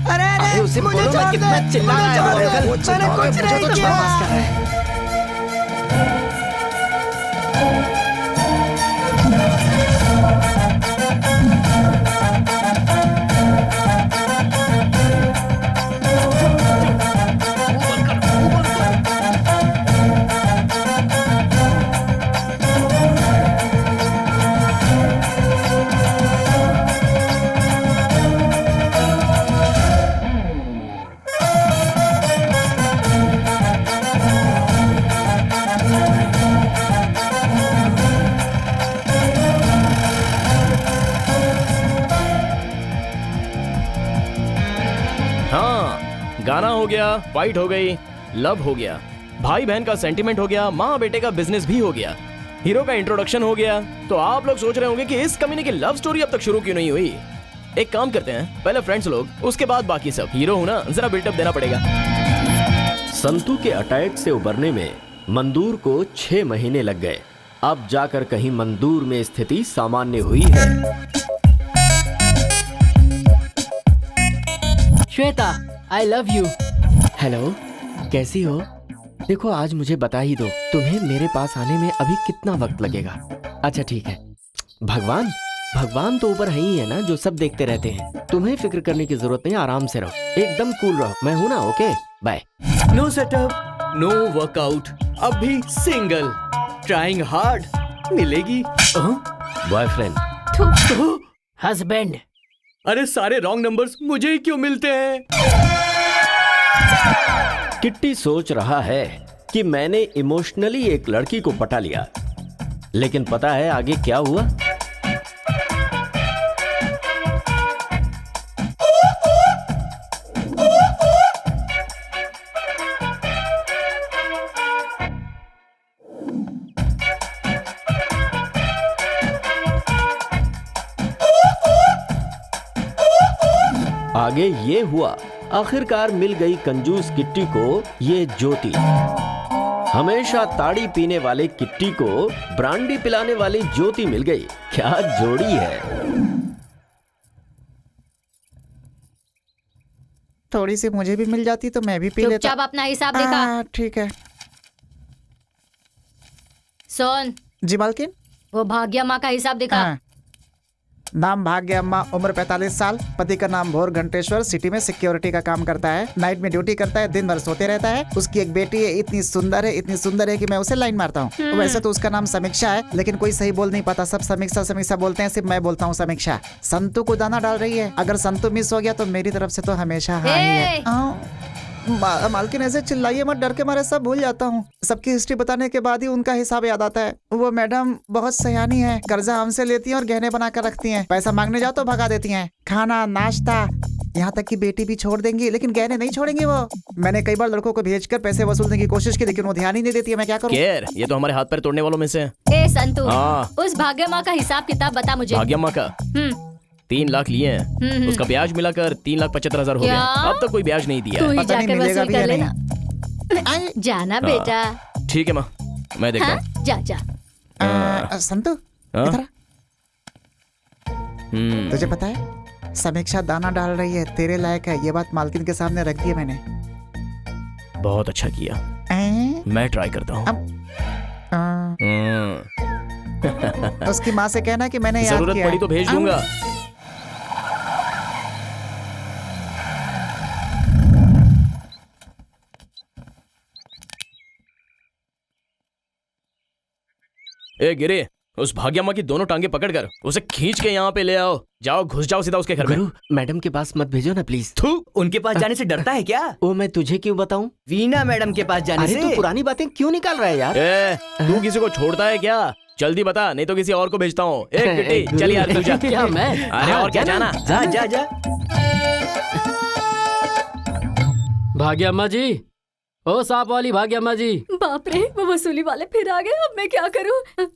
S4: अरे उसे बोलो मैं कितना चिल्ला रहा है। मैंने कुछ नहीं किया।
S2: गाना हो गया, फाइट हो गई, लव हो गया, भाई बहन का सेंटिमेंट हो गया, माँ बेटे का बिजनेस भी हो गया, हीरो का इंट्रोडक्शन हो गया। तो आप लोग सोच रहे होंगे कि इस कमीने की लव स्टोरी अब तक शुरू क्यों नहीं हुई। एक काम करते हैं, पहले फ्रेंड्स लोग, उसके बाद बाकी सब। हीरो हूं ना, जरा बिल्टअप देना पड़ेगा।
S5: संतू के अटैक से उबरने में मंदूर को 6 महीने लग गए। अब जाकर कहीं मंदूर में स्थिति सामान्य हुई है।
S8: Shweta, I love you.
S5: Hello, कैसी हो? देखो आज मुझे बता ही दो, तुम्हें मेरे पास आने में अभी कितना वक्त लगेगा? अच्छा ठीक है। भगवान तो ऊपर है ही है ना, जो सब देखते रहते हैं। तुम्हें फिक्र करने की जरूरत नहीं, आराम से रहो, एकदम कूल रहो। मैं हूं ना, okay bye.
S9: No setup, no workout, अब भी सिंगल, ट्राइंग हार्ड, मिलेगी
S5: बॉयफ्रेंड,
S8: हस्बैंड।
S9: अरे सारे रॉन्ग नंबर्स मुझे ही क्यों मिलते हैं?
S5: किट्टी सोच रहा है कि मैंने इमोशनली एक लड़की को पटा लिया, लेकिन पता है आगे क्या हुआ? आगे ये हुआ, आखिरकार मिल गई कंजूस किट्टी को ये ज्योति। हमेशा ताड़ी पीने वाले किट्टी को ब्रांडी पिलाने वाली ज्योति मिल गई। क्या जोड़ी है।
S6: थोड़ी सी मुझे भी मिल जाती तो मैं भी पी लेता।
S1: चुपचाप अपना हिसाब दिखा।
S6: ठीक है।
S1: सोन,
S6: जी मालकिन।
S1: वो भाग्य माँ का हिसाब दिखा।
S6: हाँ। नाम भाग्य अम्मा, उम्र 45 साल, पति का नाम भोर घंटेश्वर, सिटी में सिक्योरिटी का काम करता है, नाइट में ड्यूटी करता है, दिन भर सोते रहता है। उसकी एक बेटी है, इतनी सुंदर है कि मैं उसे लाइन मारता हूँ। वैसे तो उसका नाम समीक्षा है, लेकिन कोई सही बोल नहीं पाता, सब समीक्षा बोलते हैं, सिर्फ मैं बोलता हूँ समीक्षा। संतू को दाना डाल रही है, अगर संतू मिस हो गया तो मेरी तरफ से तो हमेशा हाँ ही है। मालकिन ऐसे चिल्लाइए मत, डर के मारे सब भूल जाता हूँ। सबकी हिस्ट्री बताने के बाद ही उनका हिसाब याद आता है। वो मैडम बहुत सयानी है, कर्जा हमसे लेती हैं और गहने बना कर रखती हैं। पैसा मांगने जाओ तो भगा देती हैं। खाना नाश्ता, यहाँ तक कि बेटी भी छोड़ देंगी, लेकिन गहने नहीं छोड़ेंगी वो। मैंने कई बार लड़कों को भेजकर पैसे वसूलने की कोशिश की, लेकिन वो ध्यान ही नहीं देती है। मैं क्या करूँ?
S2: ये तो हमारे हाथ पैर तोड़ने वालों में से।
S1: ए संतू,
S2: हाँ।
S1: उस भाग्य माँ का हिसाब किताब बता मुझे।
S2: भाग्य माँ का 3 लाख लिए हैं, उसका ब्याज मिलाकर 3,75,000 हो गया। अब तक कोई ब्याज नहीं दिया
S1: तू
S2: है।
S1: ही जाकर वसूल कर लेना। जाना बेटा।
S2: ठीक है माँ, मैं देखता हूँ।
S1: हाँ, जा जा।
S6: संतू
S2: हाँ?
S6: इधर आ। तुझे पता है समीक्षा दाना डाल रही है, तेरे लायक है, ये बात मालकिन के सामने रख दी है मैंने।
S2: बहुत अच्छा किया, मैं ट्राई करता हूँ।
S6: उसकी माँ से कहना कि मैंने याद
S2: जरूरत
S6: किया
S2: पड़ी तो भेज दूंगा। ए गिरे, उस भाग्यम्मा की दोनों टांगे पकड़कर उसे खींच के यहाँ पे ले आओ। जाओ, घुस जाओ सीधा उसके घर में।
S5: गुरु, मैडम के पास मत भेजो ना प्लीज।
S9: थू, उनके पास जाने से डरता है क्या?
S5: वो मैं तुझे क्यों बताऊं?
S9: वीना मैडम के पास जाने
S5: अरे
S9: से।
S5: तू पुरानी बातें क्यों निकाल रहा है यार?
S2: ए, तू किसी को छोड़ता है क्या? जल्दी बता, नहीं तो किसी और को भेजता हूँ। ए किट्टी, चल यार तू जा।
S8: क्या मैं?
S2: अरे और क्या जाना?
S9: जा जा जा।
S8: भाग्य अम्मा जी, ओ सांप वाली भाग्य अम्मा जी।
S1: बाप रे, वो वसूली वाले फिर आ गए। अब मैं क्या करूं?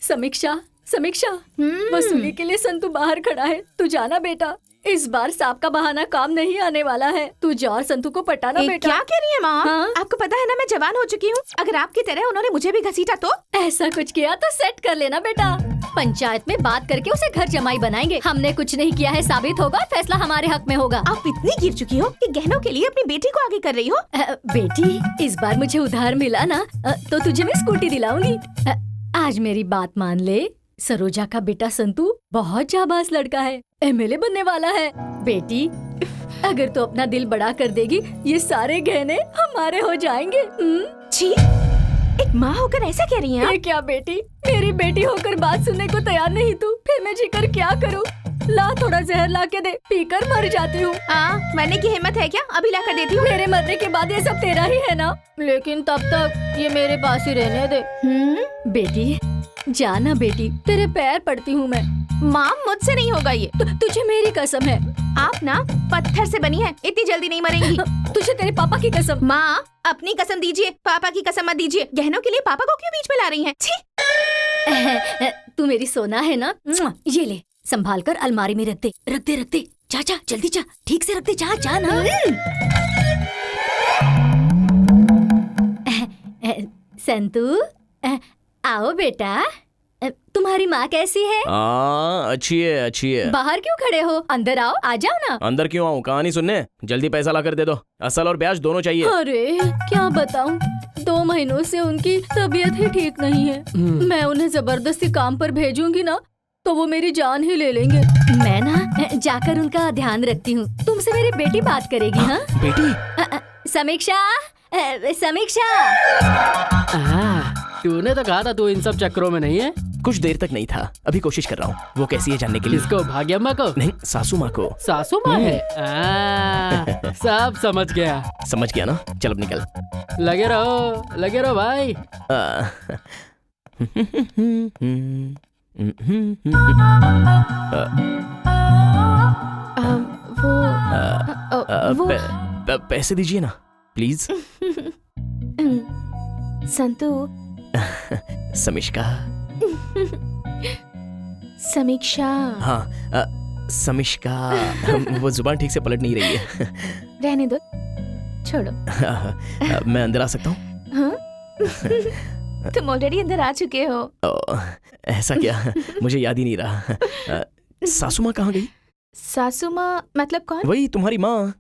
S1: समीक्षा, समीक्षा, वसूली के लिए संतू बाहर खड़ा है। तू जाना बेटा, इस बार सांप का बहाना काम नहीं आने वाला है। तू जा और संतू को पटाना बेटा।
S7: क्या कह रही है माँ?
S1: हाँ?
S7: आपको पता है ना मैं जवान हो चुकी हूँ। अगर आपकी तरह उन्होंने मुझे भी घसीटा तो?
S1: ऐसा कुछ किया तो सेट कर लेना बेटा। पंचायत में बात करके उसे घर जमाई बनाएंगे। हमने कुछ नहीं किया है साबित होगा, फैसला हमारे हक में होगा।
S7: आप इतनी गिर चुकी हो कि गहनों के लिए अपनी बेटी को आगे कर रही हो।
S1: बेटी, इस बार मुझे उधार मिला ना, तो तुझे मैं स्कूटी दिलाऊंगी। आज मेरी बात मान ले, सरोजा का बेटा संतू बहुत जाबाज लड़का है, एमएलए बनने वाला है। बेटी, अगर तू अपना दिल बड़ा कर देगी, ये सारे गहने हमारे हो जाएंगे।
S7: छी, एक माँ होकर ऐसा कह रही हैं?
S1: ये क्या बेटी, मेरी बेटी होकर बात सुनने को तैयार नहीं तू? फिर मैं जीकर क्या करूँ? ला थोड़ा जहर ला के दे, पीकर मर जाती हूँ।
S7: मरने की हिम्मत है क्या? अभी ला कर देती हूँ।
S1: मेरे मरने के बाद ये सब तेरा ही है ना, लेकिन तब तक ये मेरे पास ही रहने दे। बेटी जाना बेटी, तेरे पैर पड़ती हूँ मैं।
S7: माँ मुझसे नहीं होगा ये।
S1: तुझे मेरी कसम है।
S7: आप ना पत्थर से बनी है, इतनी जल्दी नहीं मरेंगी।
S1: तुझे तेरे पापा की कसम।
S7: माँ अपनी कसम दीजिए, पापा की कसम मत दीजिए। गहनों के लिए पापा को क्यों बीच में ला रही हैं? छी।
S1: तू मेरी सोना है ना, ये ले, संभाल कर अलमारी में रख दे, रख दे, रख दे। जा जा, जल्दी जा, ठीक से रख दे, जा जा ना। संतू, आओ बेटा। तुम्हारी माँ कैसी है?
S2: अच्छी है, अच्छी है।
S1: बाहर क्यों खड़े हो? अंदर आओ, आ जाओ ना।
S2: अंदर क्यों आऊँ? कहानी सुनने? जल्दी पैसा ला कर दे दो, असल और ब्याज दोनों चाहिए।
S1: अरे क्या बताऊँ, 2 महीनों से उनकी तबीयत ही ठीक नहीं है। मैं उन्हें जबरदस्ती काम पर भेजूंगी ना, तो वो मेरी जान ही ले लेंगे। मैं ना जाकर उनका ध्यान रखती हूँ। तुमसे मेरी बेटी बात करेगी। हाँ
S2: बेटी?
S1: समीक्षा, समीक्षा।
S8: तूने तो कहा था तू इन सब चक्करों में नहीं है।
S2: कुछ देर तक नहीं था, अभी कोशिश कर रहा हूँ। वो कैसी है जानने के लिए।
S8: किसको? भाग्यम्मा को?
S2: नहीं, सासू माँ को।
S8: सासू माँ है? सब समझ गया।
S2: समझ गया ना? चल अब निकल।
S8: लगे रहो भाई।
S2: पैसे दीजिए ना प्लीज।
S7: संतू।
S2: समीक्षा।
S7: समीक्षा।
S2: हाँ, समीक्षा। वो जुबान ठीक से पलट नहीं रही है।
S7: रहने दो, छोड़ो।
S2: मैं अंदर आ सकता हूँ?
S7: हाँ? तुम ऑलरेडी अंदर आ चुके हो।
S2: ऐसा क्या? मुझे याद ही नहीं रहा। सासू माँ कहाँ गई?
S7: सासू माँ मतलब कौन?
S2: वही तुम्हारी माँ।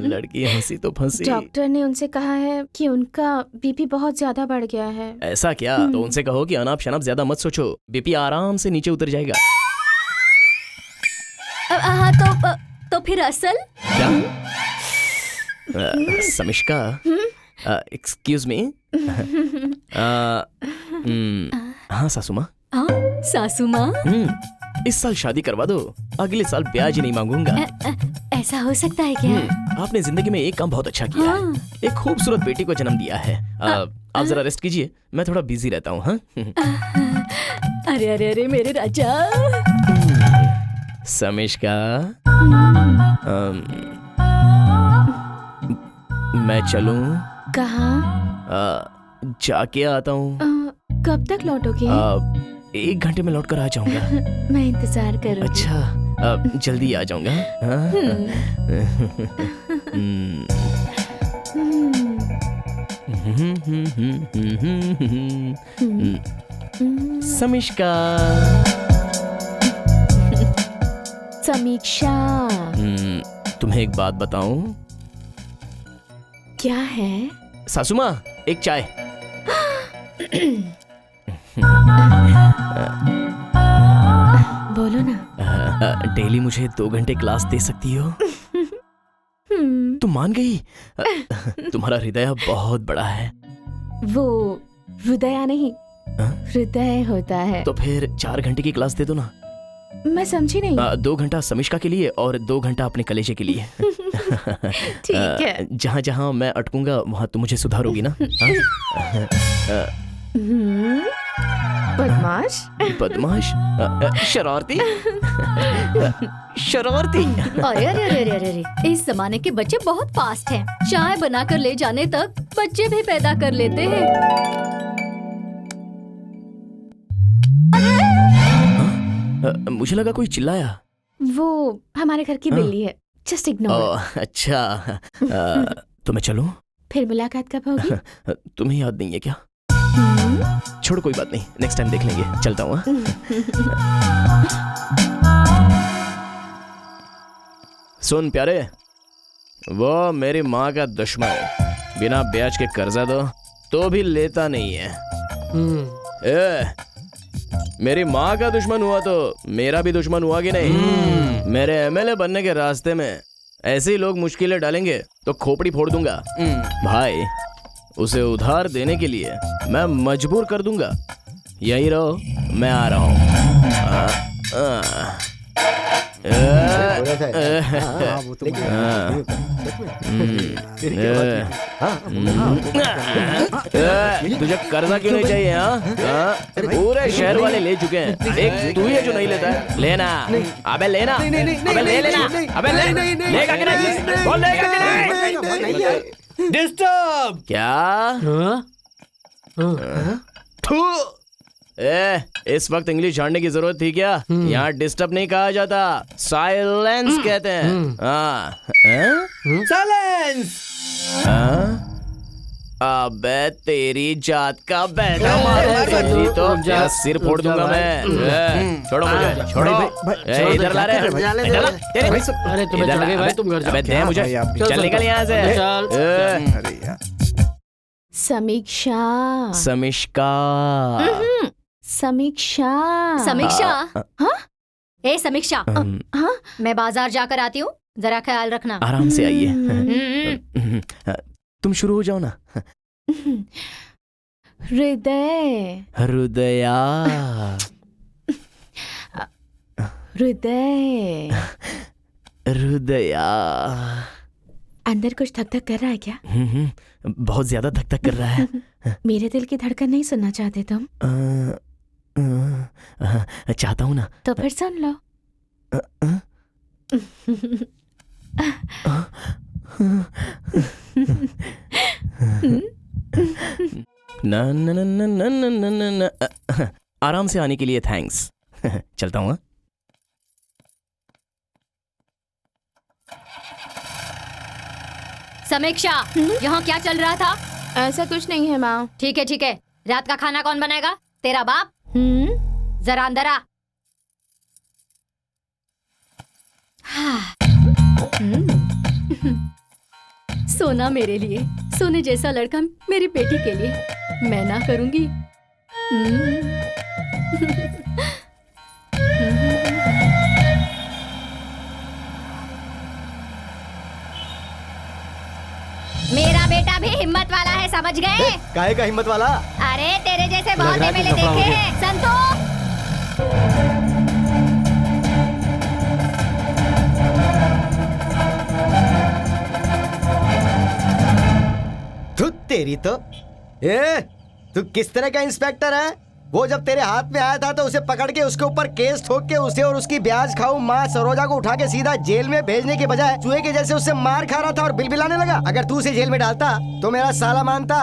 S2: लड़की हंसी तो फंसी।
S7: डॉक्टर ने उनसे कहा है कि उनका बीपी बहुत ज्यादा बढ़ गया है।
S2: ऐसा क्या? तो उनसे कहो कि अनाप शनाप ज्यादा मत सोचो, बीपी आराम से नीचे उतर जाएगा।
S1: हाँ तो फिर असल
S2: क्या? समिष्का, एक्सक्यूज मी। हाँ सासू माँ।
S1: सासू माँ,
S2: इस साल शादी करवा दो, अगले साल ब्याज ही नहीं मांगूंगा।
S1: ऐसा हो सकता है क्या?
S2: आपने जिंदगी में एक काम बहुत अच्छा किया है, एक खूबसूरत बेटी को जन्म दिया है। आप जरा रेस्ट कीजिए, मैं थोड़ा बिजी रहता हूँ। हाँ?
S1: अरे अरे अरे मेरे राजा।
S2: समिष्का, मैं चलूं?
S7: कहाँ?
S2: जाके आता हूँ।
S7: कब तक लौटोगे?
S2: 1 घंटे में लौट कर आ जाऊंगा।
S7: मैं इंतजार करूंगी।
S2: अच्छा, जल्दी आ जाऊंगा। समीक्षा।
S7: समीक्षा।
S2: तुम्हें एक बात बताऊं?
S7: क्या है?
S2: सासू माँ, एक चाय।
S7: बोलो ना।
S2: डेली मुझे 2 घंटे क्लास दे सकती हो? तुम मान गई? तुम्हारा हृदय बहुत बड़ा है।
S7: वो हृदय नहीं,
S2: हाँ?
S7: हृदय होता है।
S2: तो फिर 4 घंटे की क्लास दे दो ना।
S7: मैं समझी नहीं।
S2: 2 घंटा समीक्षा के लिए और 2 घंटा अपने कलेजे के लिए।
S7: ठीक है।
S2: जहाँ जहाँ मैं अटकूंगा वहाँ तुम मुझे सुधारोगी ना?
S7: बदमाश।
S2: बदमाश, शरारती, शरारती।
S1: अरे अरे अरे अरे अरे, इस जमाने के बच्चे बहुत फास्ट हैं। चाय बनाकर ले जाने तक बच्चे भी पैदा कर लेते हैं।
S2: मुझे लगा कोई चिल्लाया।
S7: वो हमारे घर की बिल्ली है, जस्ट इग्नोर।
S2: अच्छा, तो मैं चलूं?
S7: फिर मुलाकात कब होगी?
S2: तुम्हें याद नहीं है क्या? छोड़, कोई बात नहीं, नेक्स्ट टाइम देख लेंगे। चलता हूँ। सुन प्यारे, वो मेरी माँ का दुश्मन है। बिना ब्याज के कर्जा दो तो भी लेता नहीं है। मेरी माँ का दुश्मन हुआ तो मेरा भी दुश्मन हुआ कि नहीं? मेरे एमएलए बनने के रास्ते में ऐसे ही लोग मुश्किलें डालेंगे तो खोपड़ी फोड़ दूंगा। भाई, उसे उधार देने के लिए मैं मजबूर कर दूंगा। यही रहो, मैं आ रहा हूँ। तुझे कर्जा क्यों नहीं चाहिए? पूरे शहर वाले ले चुके हैं, एक तू ही है जो नहीं लेता है। लेना, अबे लेना, अबे ले लेना, अबे लेगा कि नहीं? बोल लेगा कि नहीं?
S9: डिस्टर्ब
S2: क्या? इस वक्त इंग्लिश जानने की जरूरत थी क्या? यहाँ डिस्टर्ब नहीं कहा जाता, साइलेंस कहते हैं।
S9: साइलेंस।
S2: अबे तेरी जात का बेटा मारूंगी तो क्या सिर फोड़ दूंगा मैं। छोड़ो मुझे, छोड़ो। इधर ला रहे,
S8: अरे तुम्हें चढ़ गई भाई, तुम घर जाओ।
S2: दे मुझे, चल निकल यहाँ से।
S7: समीक्षा।
S2: समीक्षा।
S7: समीक्षा।
S1: समीक्षा?
S7: हाँ?
S1: ए समीक्षा,
S7: हाँ?
S1: मैं बाजार जाकर आती हूँ, जरा ख्याल रखना।
S2: आराम से आइए। तुम शुरू हो जाओ ना।
S7: हृदय।
S2: हृदया।
S7: हृदय।
S2: हृदया।
S7: अंदर कुछ धक धक कर रहा है क्या?
S2: बहुत ज्यादा धक धक कर रहा है।
S7: मेरे दिल की धड़कन नहीं सुनना चाहते तुम?
S2: चाहता हूँ ना।
S7: तो फिर सुन लो।
S2: ना ना ना ना ना ना ना ना। आराम से आने के लिए थैंक्स। चलता हूँ।
S1: समीक्षा, यहाँ क्या चल रहा था?
S7: ऐसा कुछ नहीं है माँ।
S1: ठीक है ठीक है, रात का खाना कौन बनाएगा? तेरा बाप? जरा अंदर आ। सोना मेरे लिए, सोने जैसा लड़का मेरी बेटी के लिए, मैं ना करूंगी। मेरा बेटा भी हिम्मत वाला है, समझ गए?
S3: काहे का हिम्मत वाला?
S1: अरे तेरे जैसे बहुत एमएलए देखे हैं, संतो।
S3: तू तेरी तो, तू किस तरह का इंस्पेक्टर है? वो जब तेरे हाथ में आया था तो उसे पकड़ के उसके ऊपर केस ठोक के उसे और उसकी ब्याज खाऊ माँ सरोजा को उठा के सीधा जेल में भेजने के बजाय चूहे के जैसे उससे मार खा रहा था और बिलबिलाने लगा। अगर तू उसे जेल में डालता तो मेरा साला मानता।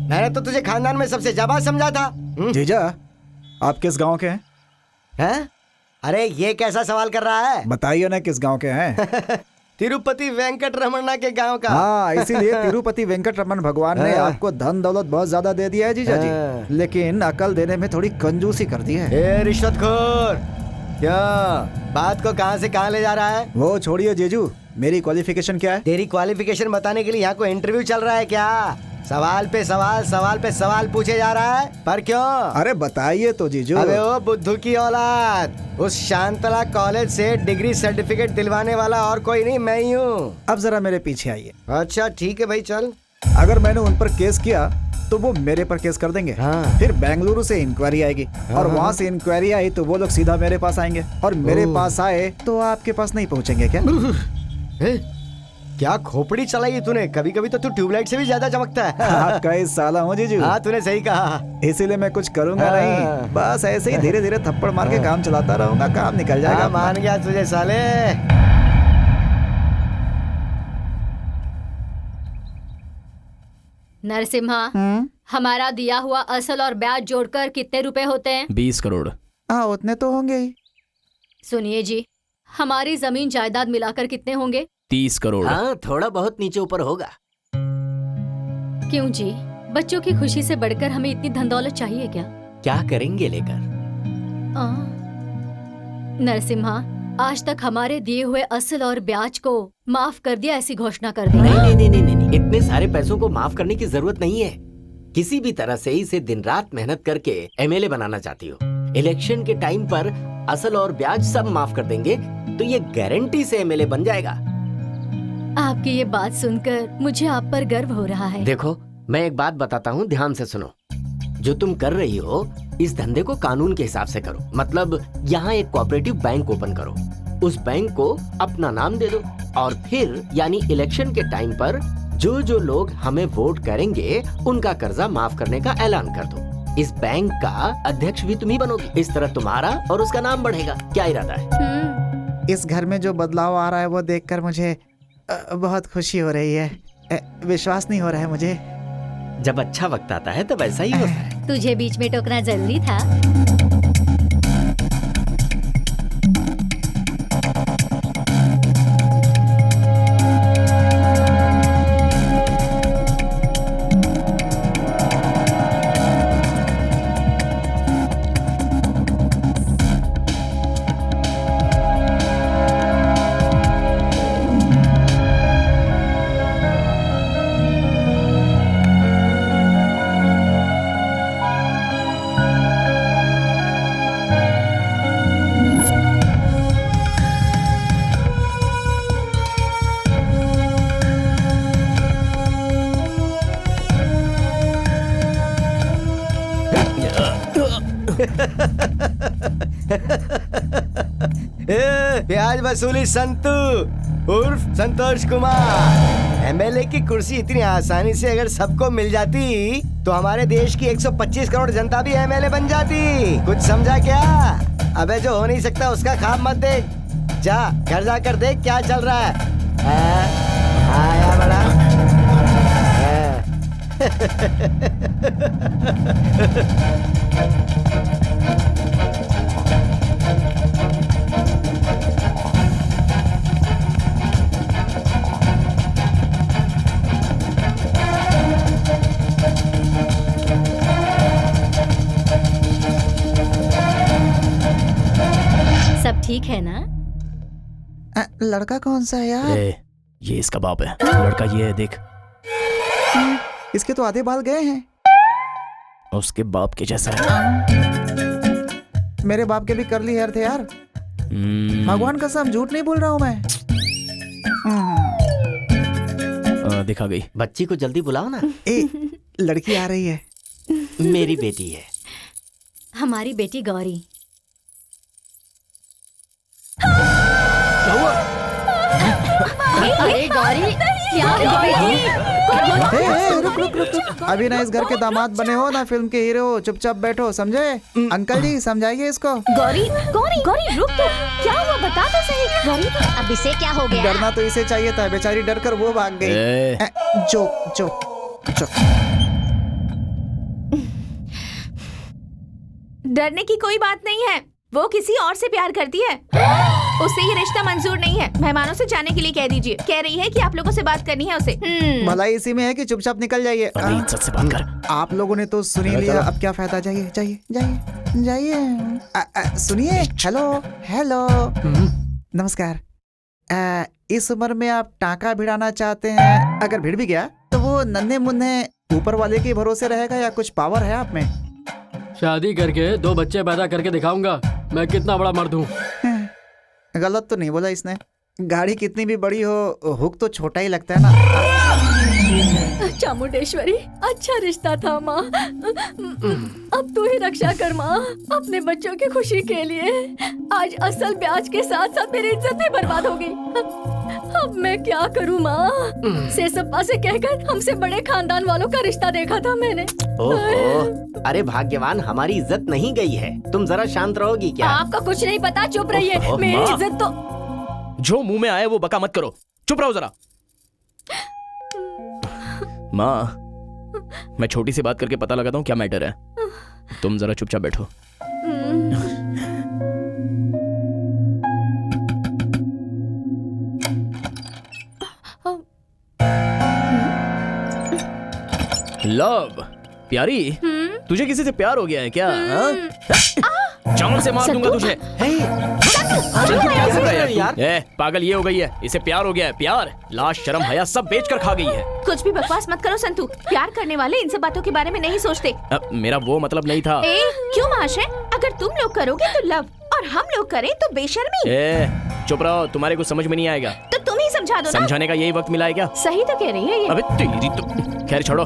S3: मैंने तो तुझे खानदान में सबसे जाबाज समझा था।
S6: जीजा, आप किस गांव के हैं?
S3: अरे ये कैसा सवाल कर रहा है?
S6: बताइए ना किस गांव के हैं?
S3: तिरुपति वेंकट रमन्ना के गांव का।
S6: हाँ, इसीलिए तिरुपति वेंकट रमन भगवान ने आपको धन दौलत बहुत ज्यादा दे दिया है जीजा जी, लेकिन अकल देने में थोड़ी कंजूसी कर दी है।
S3: ए रिश्वतखोर, क्या बात को कहां से कहां ले जा रहा है?
S6: वो छोड़िए जीजू, मेरी क्वालिफिकेशन क्या है?
S3: तेरी क्वालिफिकेशन बताने के लिए यहाँ कोई इंटरव्यू चल रहा है क्या? सवाल पे सवाल पूछे जा रहा है, पर क्यों?
S6: अरे बताइए तो जीजू।
S3: अबे ओ बुद्धू की औलाद, उस शांतला कॉलेज से डिग्री सर्टिफिकेट दिलवाने वाला और कोई नहीं, मैं ही हूँ।
S6: अब जरा मेरे पीछे आइए।
S3: अच्छा ठीक है भाई, चल।
S6: अगर मैंने उन पर केस किया तो वो मेरे पर केस कर देंगे।
S3: हाँ।
S6: फिर बेंगलुरु से इंक्वायरी आएगी और वहाँ से इंक्वायरी आई तो वो लोग सीधा मेरे पास आएंगे और मेरे पास आए तो आपके पास नहीं पहुँचेंगे क्या?
S3: क्या खोपड़ी चलाई तूने, कभी कभी तो तू ट्यूबलाइट से भी ज्यादा चमकता है।
S6: आपका इस साला हूँ जीजू।
S3: हाँ तूने सही कहा।
S6: इसीलिए मैं कुछ करूंगा नहीं, बस ऐसे ही धीरे धीरे थप्पड़ मार के काम चलाता रहूंगा, काम निकल जाएगा।
S3: हाँ, मान गया तुझे साले।
S1: नरसिम्हा, हमारा दिया हुआ असल और ब्याज जोड़कर कितने रुपए होते हैं?
S2: 20 करोड़।
S6: हाँ उतने तो होंगे ही।
S1: सुनिए जी, हमारी जमीन जायदाद मिलाकर कितने होंगे?
S2: 30 करोड़।
S4: हाँ थोड़ा बहुत नीचे ऊपर होगा।
S1: क्यों जी, बच्चों की खुशी से बढ़कर हमें इतनी धन दौलत चाहिए क्या?
S4: क्या करेंगे लेकर?
S1: नरसिम्हा, आज तक हमारे दिए हुए असल और ब्याज को माफ कर दिया, ऐसी घोषणा कर दी।
S4: नहीं, इतने सारे पैसों को माफ करने की जरूरत नहीं है। किसी भी तरह से इसे दिन रात मेहनत करके एमएलए बनाना चाहती हो। इलेक्शन के टाइम पर असल और ब्याज सब माफ कर देंगे तो ये गारंटी से एमएलए बन जाएगा।
S1: आपकी ये बात सुनकर मुझे आप पर गर्व हो रहा है।
S4: देखो, मैं एक बात बताता हूँ, ध्यान से सुनो। जो तुम कर रही हो इस धंधे को कानून के हिसाब से करो। मतलब यहाँ एक कोऑपरेटिव बैंक ओपन करो, उस बैंक को अपना नाम दे दो और फिर यानी इलेक्शन के टाइम पर जो जो लोग हमें वोट करेंगे उनका कर्जा माफ करने का ऐलान कर दो। इस बैंक का अध्यक्ष भी तुम ही बनोगी। इस तरह तुम्हारा और उसका नाम बढ़ेगा। क्या इरादा है?
S6: इस घर में जो बदलाव आ रहा है वो देखकर मुझे बहुत खुशी हो रही है। विश्वास नहीं हो रहा है मुझे।
S4: जब अच्छा वक्त आता है तब ऐसा ही होता है।
S1: तुझे बीच में टोकना जरूरी था।
S3: ब्याज वसूली संतू उर्फ संतोष कुमार। एमएलए की कुर्सी इतनी आसानी से अगर सबको मिल जाती तो हमारे देश की 125 करोड़ जनता भी एमएलए बन जाती। कुछ समझा क्या? अबे जो हो नहीं सकता उसका ख्वाब मत देख। जा घर जाकर देख क्या चल रहा है। आया बड़ा।
S1: सब ठीक है ना?
S6: लड़का कौन सा है यार?
S2: ये इसका बाप है। लड़का ये है, देख।
S6: इसके तो आधे बाल गए हैं।
S2: उसके बाप के जैसा है।
S6: मेरे बाप के भी कर्ली हेयर थे यार। भगवान कसम झूठ नहीं बोल रहा हूँ मैं।
S2: दिखा गई।
S4: बच्ची को जल्दी बुलाओ ना।
S6: लड़की आ रही है।
S4: मेरी बेटी है।
S1: हमारी बेटी गौरी। अरे गौरी, क्या हुआ बेटी?
S6: रुक। अभी ना इस घर के दामाद बने हो ना फिल्म के हीरो हो। चुपचाप बैठो, समझे? अंकल जी समझाइए इसको।
S7: गौरी रुक तो। क्या हुआ बता तो सही। गौरी
S1: अब इसे क्या हो गया?
S6: डरना तो इसे चाहिए था, बेचारी डर कर वो भाग गई। जो
S7: डरने की कोई बात नहीं है, वो किसी और से प्यार करती है। उसे ये रिश्ता मंजूर नहीं है। मेहमानों से जाने के लिए कह दीजिए। कह रही है कि आप लोगों से बात करनी है उसे।
S6: भलाई इसी में है कि चुपचाप निकल जाइए।
S2: इज्जत से बात कर।
S6: आप लोगों ने तो सुन ही लिया, अब क्या फायदा। जाइए। सुनिए। हेलो। नमस्कार। इस उम्र में आप टाका भिड़ाना चाहते हैं? अगर भिड़ भी गया तो वो नन्हे मुन्ने ऊपर वाले के भरोसे रहेगा या कुछ पावर है आप में?
S8: शादी करके 2 बच्चे पैदा करके दिखाऊंगा मैं कितना बड़ा मर्द हूँ।
S6: गलत तो नहीं बोला इसने। गाड़ी कितनी भी बड़ी हो, हुक तो छोटा ही लगता है ना।
S1: चामुंडेश्वरी, अच्छा रिश्ता था माँ। अब तू ही रक्षा कर माँ, अपने बच्चों की खुशी के लिए। आज असल ब्याज के साथ साथ मेरी इज्जत भी बर्बाद हो गई। अब मैं क्या करूँ माँ? सेसप्पा से कहकर हमसे बड़े खानदान वालों का रिश्ता देखा था मैंने।
S4: ओहो, अरे भाग्यवान, हमारी इज्जत नहीं गई है। तुम जरा शांत रहोगी क्या?
S1: आपका कुछ नहीं पता, चुप रहिए।
S4: ओहो,
S1: मेरी
S2: माँ।
S1: इज्जत तो
S2: जो मुंह में आए वो बका मत करो, चुप रहो जरा। माँ, मैं छोटी सी बात करके पता लगाता हूँ क्या मैटर है। तुम जरा चुपचाप बैठो। लव, प्यारी, तुझे किसी से प्यार हो गया है क्या? जान से मार दूंगा तुझे।
S4: क्या कर रहे हो यार?
S2: ए, पागल ये हो गई है, इसे प्यार हो गया है। प्यार, लाश, शर्म, हया सब बेच कर खा गई है।
S7: कुछ भी बकवास मत करो संतू। प्यार करने वाले इन सब बातों के बारे में नहीं सोचते।
S2: अब मेरा वो मतलब नहीं था।
S7: क्यों महाशय? अगर तुम लोग करोगे तो लव और हम लोग करें तो बेशर्मी।
S2: चुप रहो, तुम्हारे कुछ समझ में नहीं आएगा।
S7: तो तुम ही समझा दो ना।
S2: समझाने का यही वक्त मिला है क्या?
S7: सही तो कह रही है ये।
S2: अबे तेरी तो खैर छोड़ो।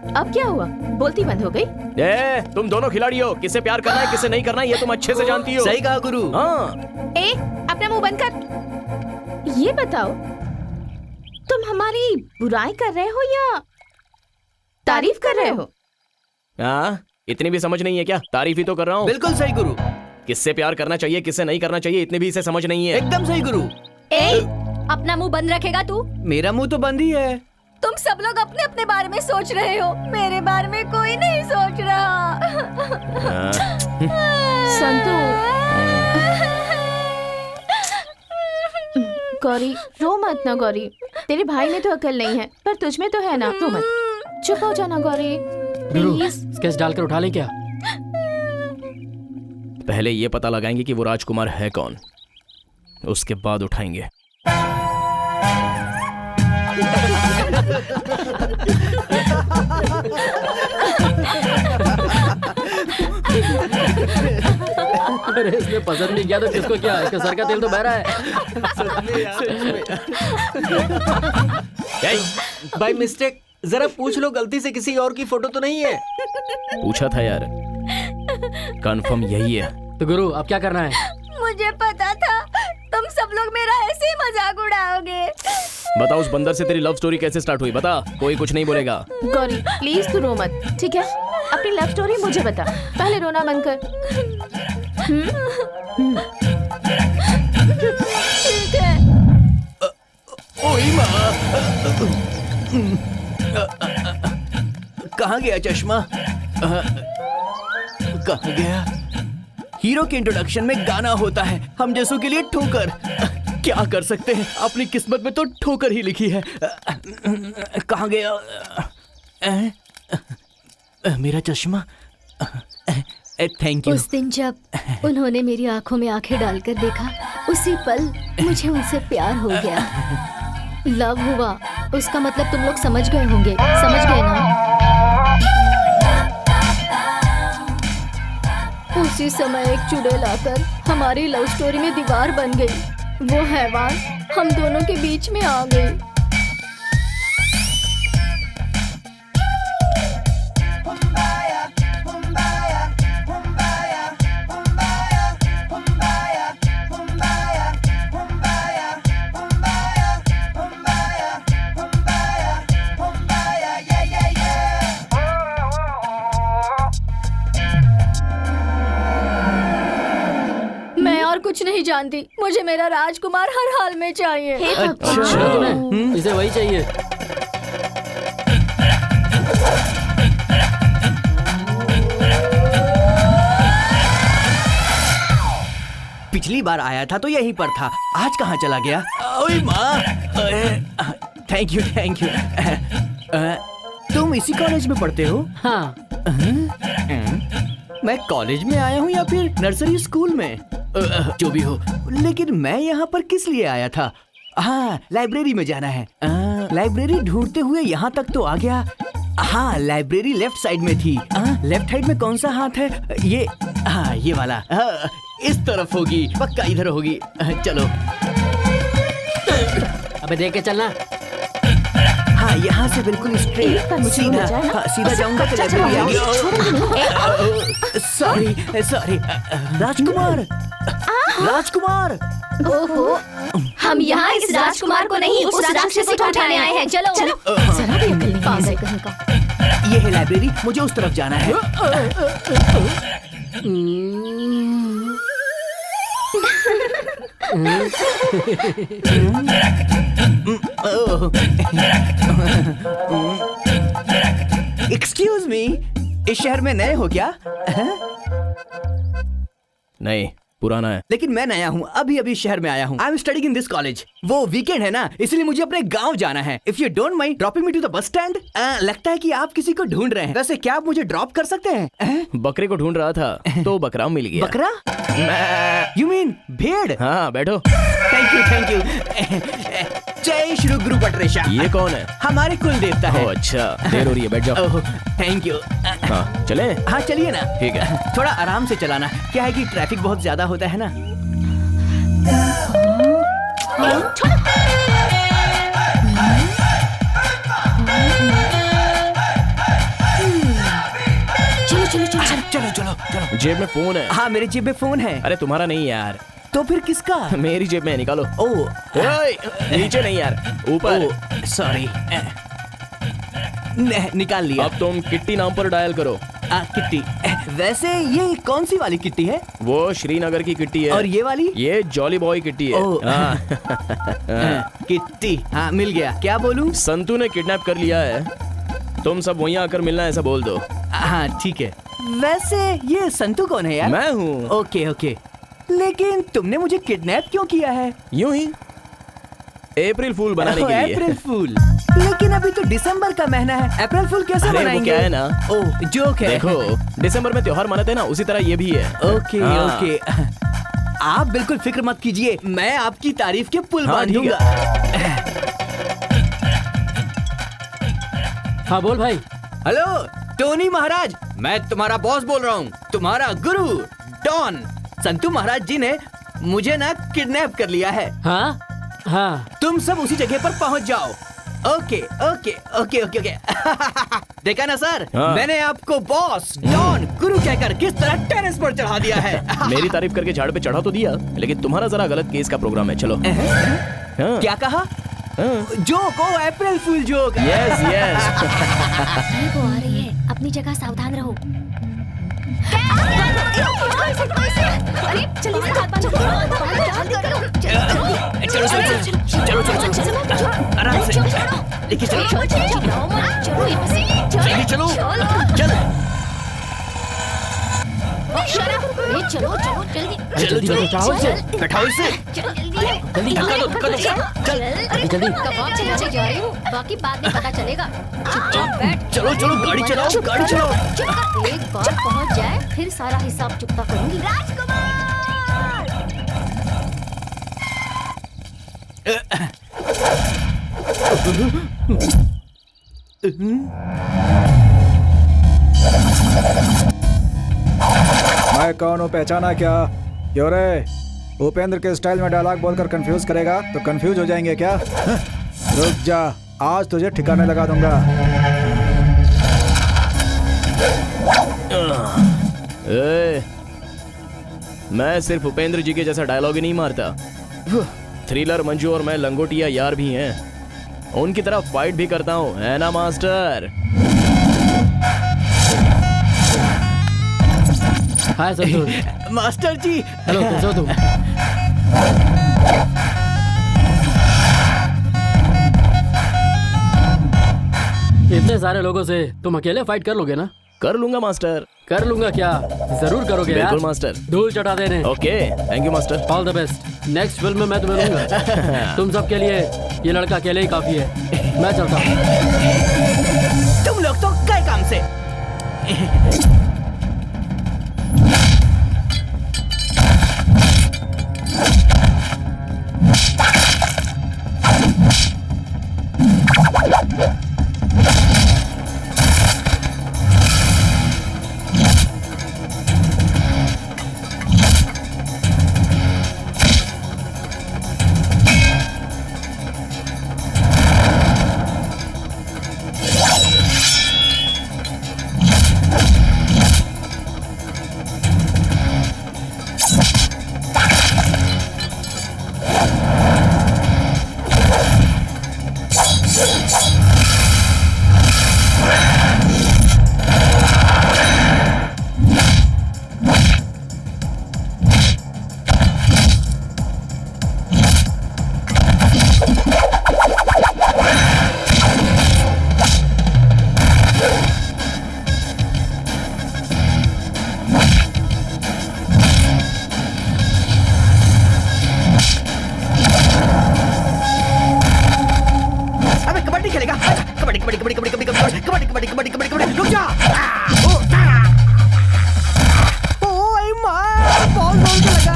S7: अब क्या हुआ? बोलती बंद हो गई?
S2: तुम दोनों खिलाड़ी हो, किसे प्यार करना है किसे नहीं करना है ये तुम अच्छे से जानती हो।
S9: सही कहा गुरु।
S2: हाँ।
S7: अपना मुंह बंद कर। ये बताओ, तुम हमारी बुराई कर रहे हो या तारीफ कर रहे हो?
S2: हाँ, इतनी भी समझ नहीं है क्या? तारीफ ही तो कर रहा हूँ।
S9: बिल्कुल सही गुरु।
S2: किससे प्यार करना चाहिए किससे नहीं करना चाहिए इतने भी इसे समझ नहीं है।
S9: एकदम सही गुरु।
S1: अपना मुंह बंद रखेगा तू?
S9: मेरा मुंह तो बंद ही है।
S1: तुम सब लोग अपने अपने बारे में सोच रहे हो, मेरे बारे में कोई नहीं सोच रहा।
S7: संतू, गौरी रो मत ना गौरी। तेरे भाई में तो अकल नहीं है पर तुझ में तो है ना। रो मत, चुप हो जाना गौरी
S8: गुरु,
S7: प्लीज।
S8: स्केच डालकर उठा लें क्या?
S2: पहले ये पता लगाएंगे कि वो राजकुमार है कौन, उसके बाद उठाएंगे।
S8: अरे इसने पसंद नहीं किया तो किसको क्या? इसका सर का तेल तो बह रहा है।
S4: बाय मिस्टेक जरा पूछ लो, गलती से किसी और की फोटो तो नहीं है?
S2: पूछा था यार, कंफर्म यही है।
S8: तो गुरु अब क्या करना है?
S1: मुझे पता था तुम सब लोग मेरा ऐसे ही मजाक उड़ाओगे।
S2: बता उस बंदर से तेरी लव स्टोरी कैसे स्टार्ट हुई? बता, कोई कुछ नहीं बोलेगा।
S7: गौरी प्लीज तू रो मत, ठीक है? अपनी लव स्टोरी मुझे बता, पहले रोना बंद कर।
S1: ठीक है।
S9: ओए माँ, कहाँ गया चश्मा? कहाँ गया? हीरो के इंट्रोडक्शन में गाना होता है, हम जैसों के लिए ठोकर। क्या कर सकते हैं, अपनी किस्मत में तो ठोकर ही लिखी है। कहाँ गया मेरा चश्मा? Thank you.
S1: उस दिन जब उन्होंने मेरी आंखों में आंखें डालकर देखा, उसी पल मुझे उनसे प्यार हो गया। लव हुआ, उसका मतलब तुम लोग समझ गए होंगे। समझ गए ना? उसी समय एक चुड़ैल आकर हमारी लव स्टोरी में दीवार बन गई। वो हैवान हम दोनों के बीच में आ गई। कुछ नहीं जानती, मुझे मेरा राजकुमार हर हाल में चाहिए।
S8: अच्छा तुम्हें इसे वही चाहिए।
S9: पिछली बार आया था तो यहीं पर था, आज कहाँ चला गया? ओए माँ, थैंक यू थैंक यू। तुम इसी कॉलेज में पढ़ते हो?
S8: हाँ।
S9: मैं कॉलेज में आया हूँ या फिर नर्सरी स्कूल में? जो भी हो, लेकिन मैं यहाँ पर किस लिए आया था? हाँ, लाइब्रेरी में जाना है। लाइब्रेरी ढूंढते हुए यहाँ तक तो आ गया। हाँ, लाइब्रेरी लेफ्ट साइड में थी। लेफ्ट साइड में कौन सा हाथ है? ये, हाँ ये वाला। इस तरफ होगी, पक्का इधर होगी। चलो।
S8: अबे देख के चलना।
S9: हाँ, यहाँ से बिल्कुल स्ट्रेट सीधा। हाँ, सीधा जाऊंगा तो लाइब्रेरी आएगी। सॉरी राजकुमार, राजकुमार।
S1: ओहो, हम यहाँ इस राजकुमार को नहीं, उस राक्षसी को उठाने आए हैं। चलो जरा भी अकल नहीं है कहीं का।
S9: ये है लाइब्रेरी, मुझे उस तरफ जाना है। एक्सक्यूज मी, इस शहर में नए हो क्या?
S2: नहीं, पुराना है।
S9: लेकिन मैं नया हूँ, अभी अभी शहर में आया हूँ। I am studying in this college. वो वीकेंड है ना, इसलिए मुझे अपने गांव जाना है। If you don't mind dropping me to the bus stand. लगता है कि आप किसी को ढूंढ रहे हैं। वैसे क्या आप मुझे ड्रॉप कर सकते हैं?
S2: बकरे को ढूंढ रहा था तो बकरा मिल गया।
S9: बकरा? यू मीन भेड़?
S2: हाँ, बैठो।
S9: Thank you. जय श्री गुरु पटरेशा।
S2: ये कौन है?
S9: हमारे कुल देवता है।
S2: ओह अच्छा, देर हो रही है, बैठ जाओ।
S9: Thank you.
S2: हाँ, चले?
S9: हाँ चलिए ना।
S2: ठीक है।
S9: थोड़ा आराम से चलाना, क्या है कि ट्रैफिक बहुत ज्यादा होता है ना।
S2: चलो। जेब में फोन है।
S9: हाँ, मेरी जेब में फोन है।
S2: अरे तुम्हारा नहीं यार।
S9: तो फिर किसका?
S2: मेरी जेब में है, निकालो।
S9: ओह,
S2: नीचे नहीं यार, ऊपर।
S9: सॉरी, निकाल लिया।
S2: अब तुम किट्टी नाम पर डायल करो।
S9: किट्टी। वैसे ये कौन सी वाली किट्टी है?
S2: वो श्रीनगर की किट्टी है।
S9: और ये वाली?
S2: ये जॉली बॉय किट्टी है।
S9: किट्टी। हाँ, मिल गया। क्या बोलूं?
S2: संतू ने किडनैप कर लिया है, तुम सब वहीं आकर मिलना, ऐसा बोल दो।
S9: हाँ ठीक है। वैसे ये संतू कौन है यार?
S2: मैं हूँ।
S9: ओके। लेकिन तुमने मुझे किडनैप क्यों किया है?
S2: यूं ही, अप्रैल फूल बनाने के लिए।
S9: अप्रैल फूल? लेकिन अभी तो दिसंबर का महीना है, अप्रैल फूल कैसे मनाएंगे?
S2: क्या है ना,
S9: ओह जोक है।
S2: देखो, दिसंबर में त्योहार मनाते हैं ना, उसी तरह ये भी है।
S9: ओके। आप बिल्कुल फिक्र मत कीजिए, मैं आपकी तारीफ के पुल बांध दूंगा।
S8: हाँ बोल भाई।
S9: हेलो टोनी महाराज, मैं तुम्हारा बॉस बोल रहा हूँ, तुम्हारा गुरु डॉन। संतू महाराज जी ने मुझे ना किडनैप कर लिया है।
S8: हाँ।
S9: तुम सब उसी जगह पर पहुंच जाओ। ओके। देखा ना सर, मैंने आपको बॉस डॉन गुरु कहकर किस तरह टेरेस पर चढ़ा दिया है।
S2: मेरी तारीफ करके झाड़ पे चढ़ा तो दिया, लेकिन तुम्हारा जरा गलत केस का प्रोग्राम है। चलो।
S9: क्या कहा? जोक। ओ अप्रैल फूल जोक।
S2: यस।
S1: वो आ रही है, अपनी जगह सावधान रहो। अरे जल्दी से हाथ बांधो।
S9: चलो आराम से लेके चलो।
S1: चलो जल्दी
S9: बैठाओ इसे।
S1: जल्दी चल जा रही हूँ, बाकी बाद में पता चलेगा। चुपचाप बैठ।
S9: चलो गाड़ी चलाओ।
S1: एक बार पहुँच जाए फिर सारा हिसाब चुकता करूंगी। राजकुमार।
S10: मैं कौन हूँ, पहचाना क्या? क्यों रे, उपेंद्र के स्टाइल में डायलॉग बोलकर कंफ्यूज करेगा तो कंफ्यूज हो जाएंगे क्या? रुक जा, आज तुझे ठिकाने लगा दूंगा।
S2: मैं सिर्फ उपेंद्र जी के जैसा डायलॉग ही नहीं मारता, थ्रिलर मंजू और मैं लंगोटिया यार भी हैं, उनकी तरह फाइट भी करता हूँ, है ना मास्टर?
S8: हाय संतोष।
S9: मास्टर जी।
S8: हेलो, कैसे हो तुम? इतने सारे लोगों से तुम अकेले फाइट कर लोगे ना?
S2: कर लूंगा मास्टर।
S8: कर लूंगा क्या? जरूर करोगे यार।
S2: बिल्कुल मास्टर।
S8: धूल चटा देने।
S2: Okay, thank you master.
S8: All the best. Next film में मैं तुम्हें लूंगा। तुम सबके लिए ये लड़का अकेले ही काफी है। मैं चलता हूँ।
S9: तुम लोग तो कई काम से। कबड्डी कबड्डी कबड्डी कबड्डी कबड्डी कबड्डी कबड्डी कबड्डी कबड्डी कबड्डी कबड्डी रुक जा। ओए माँ, बहुत जोर से लगा।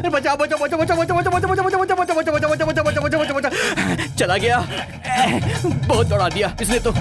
S9: बचाओ बचाओ बचाओ बचाओ बचाओ बचाओ बचाओ बचाओ बचाओ बचाओ बचाओ बचाओ बचाओ बचाओ बचाओ बचाओ बचाओ। चला गया, बहुत दौड़ा दिया इसने तो।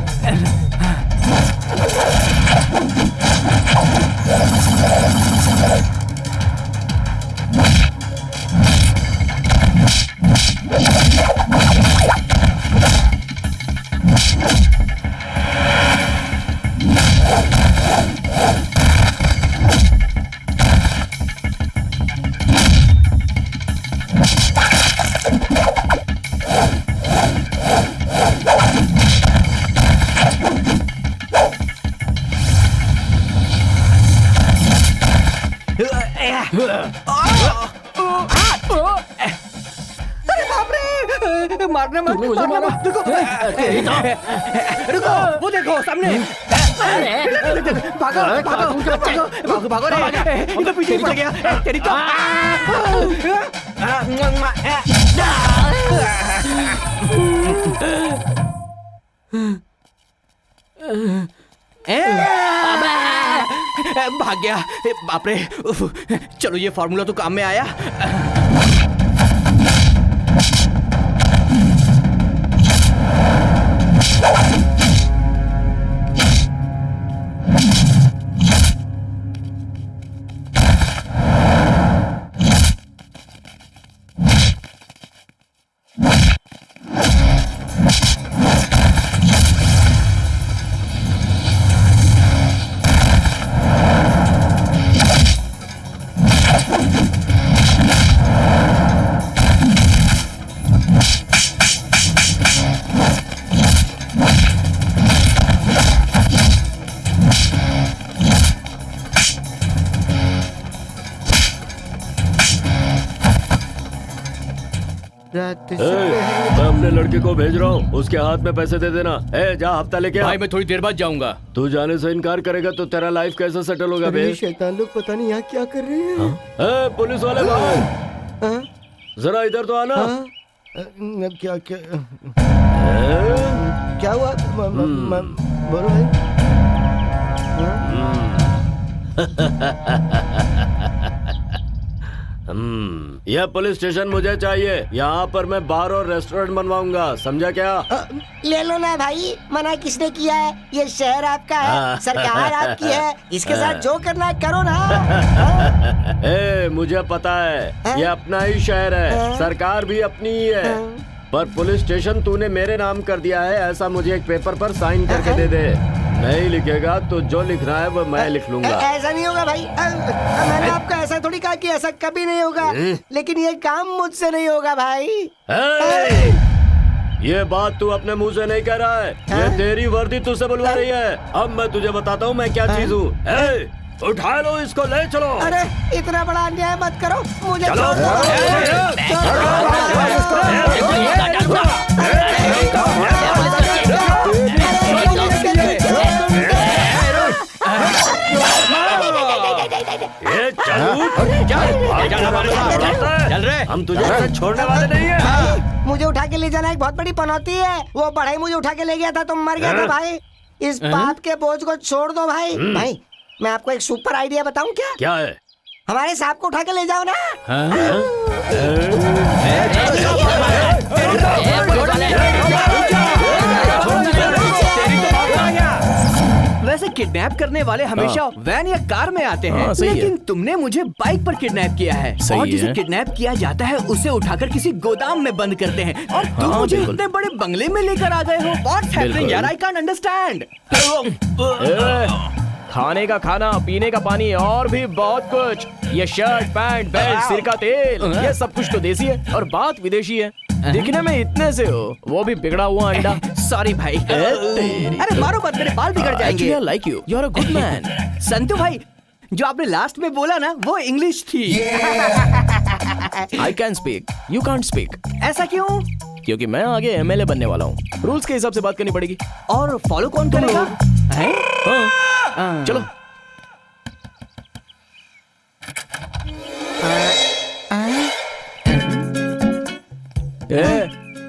S9: मारने मत, मारने मत, रुको, रुको, वो देखो सामने, भागो, भागो, भागो, भागो रे, ये तो पीछे पड़ गया, तेरी तो, भाग गया, बाप रे, चलो ये फार्मूला तो काम में आया।
S5: मैं अपने लड़के को भेज रहा हूँ, उसके हाथ में पैसे दे देना। जा हफ्ता लेके आ।
S2: भाई मैं थोड़ी देर बाद जाऊंगा।
S5: तू जाने से इनकार करेगा तो तेरा लाइफ कैसे सेटल होगा बे?
S3: शैतान लोग पता नहीं यहाँ क्या कर रहे हैं।
S5: पुलिस वाले भाई जरा इधर तो आना।
S3: क्या क्या क्या हुआ? बोलो भाई।
S5: यह पुलिस स्टेशन मुझे चाहिए। यहाँ पर मैं बार और रेस्टोरेंट बनवाऊंगा, समझा क्या?
S3: ले लो ना भाई, मना किसने किया है? ये शहर आपका है, सरकार आपकी है, इसके साथ जो करना है करो ना।
S5: मुझे पता है ये अपना ही शहर है, सरकार भी अपनी ही है, पर पुलिस स्टेशन तूने मेरे नाम कर दिया है, ऐसा मुझे एक पेपर पर साइन करके दे दे। नहीं लिखेगा तो जो लिखना है वो मैं लिख लूंगा।
S3: ऐसा नहीं होगा भाई, मैंने आपको ऐसा थोड़ी कहा कि ऐसा कभी नहीं होगा, लेकिन ये काम मुझसे नहीं होगा भाई।
S5: ये बात तू अपने मुंह से नहीं कह रहा है, ये तेरी वर्दी तुझसे बुलवा रही है। अब मैं तुझे बताता हूँ मैं क्या चीज हूँ। उठा लो इसको, ले चलो।
S3: अरे इतना बड़ा अन्याय मत करो, मुझे
S5: चलो।
S2: चल रे,
S5: हम तुझे छोड़ने वाले नहीं है।
S3: मुझे उठा के ले जाना एक बहुत बड़ी पनौती है। वो बढ़ई मुझे उठा के ले गया था तो मर गया था भाई। इस पाप के बोझ को छोड़ दो भाई। भाई मैं आपको एक सुपर आइडिया बताऊं क्या?
S5: क्या है?
S3: हमारे सांप को उठा के ले जाओ ना।
S9: वैसे किडनैप करने वाले हमेशा वैन या कार में आते हैं, लेकिन तुमने मुझे बाइक पर किडनैप किया है। और जिसे किडनैप किया जाता है उसे उठाकर किसी गोदाम में बंद करते हैं, और तुम मुझे इतने बड़े बंगले में लेकर आ गए हो। What's happening यार? I can't understand.
S2: खाने का खाना, पीने का पानी और भी बहुत कुछ। ये शर्ट, पैंट, बेल्ट, सिर का तेल, ये सब कुछ तो देसी है और बात विदेशी है। दिखने में इतने से हो, वो भी बिगड़ा हुआ अंडा।
S9: सॉरी भाई। अरे मारो मत, मेरे बाल बिगड़ जाएंगे।
S2: I like you, you are a good man.
S9: Santu भाई, जो आपने लास्ट में बोला ना वो इंग्लिश थी।
S2: I can speak, you can't speak.
S9: ऐसा क्यों?
S2: क्योंकि मैं आगे एमएलए बनने वाला हूँ, रूल्स के हिसाब से बात करनी पड़ेगी।
S9: और फॉलो कौन करेगा? हैं?
S2: हाँ, चलो।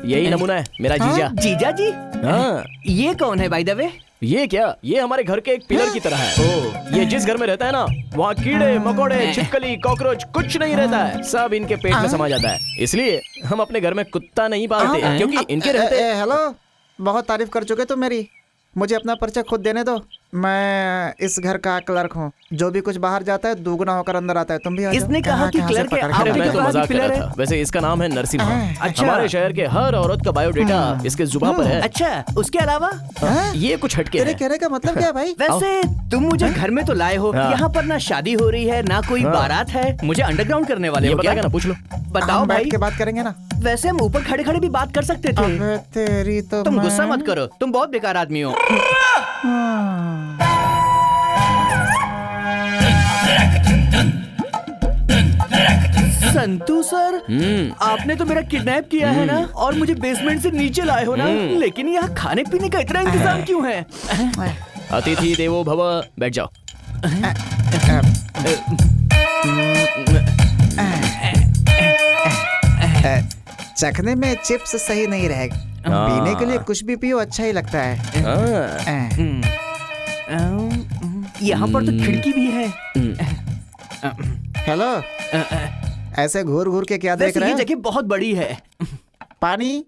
S2: यही नमूना है मेरा जीजा।
S9: जीजा जी?
S2: हाँ।
S9: ये कौन है बाय द वे?
S2: ये क्या, ये हमारे घर के एक पिलर की तरह है। ये जिस घर में रहता है ना, वहाँ कीड़े मकोड़े, छिपकली, कॉकरोच कुछ नहीं रहता है। सब इनके पेट में समा जाता है। इसलिए हम अपने घर में कुत्ता नहीं पालते, क्योंकि इनके रहते।
S6: हेलो, बहुत तारीफ कर चुके तुम मेरी। मुझे अपना परिचय खुद देने दो। मैं इस घर का क्लर्क हूँ। जो भी कुछ बाहर जाता है दुगना होकर अंदर आता है। तुम भी आ जाओ।
S9: इसने कहा कि क्लर्क है।
S2: अरे मैं तो मजाक कर रहा था। वैसे इसका नाम है नरसिम्हा।
S9: अच्छा।
S2: हमारे शहर के हर औरत का बायोडेटा इसके जुबान पर है।
S9: अच्छा, उसके अलावा
S2: ये कुछ हटके
S6: तेरे
S2: है।
S6: कहने का मतलब क्या है भाई?
S9: वैसे तुम मुझे घर में तो लाए हो, यहाँ पर ना शादी हो रही है ना कोई बारात है। मुझे अंडरग्राउंड करने वाले
S2: ये
S9: हो क्या?
S2: बताएगा ना, पूछ लो।
S9: बताओ
S6: हम
S9: भाई।
S6: बैठ के बात करेंगे ना।
S9: वैसे हम ऊपर खड़े खड़े भी बात कर सकते थे।
S6: अबे तेरी तो
S9: तुम
S6: मैं-
S9: गुस्सा मत करो, तुम बहुत बेकार आदमी हो। संतू सर, आपने तो मेरा किडनैप किया है ना, और मुझे बेसमेंट से नीचे लाए हो ना, लेकिन यहाँ खाने पीने का इतना इंतजाम क्यों है?
S2: अतिथि देवो भव, बैठ जाओ।
S6: चखने में चिप्स सही नहीं रहेगा। पीने के लिए कुछ भी पियो अच्छा ही लगता है।
S9: यहाँ पर तो खिड़की भी है।
S6: हेलो, ऐसे घूर घूर के क्या देख
S9: वैसे
S6: रहे
S9: ये
S6: हो?
S9: जगह बहुत बड़ी है।
S6: पानी?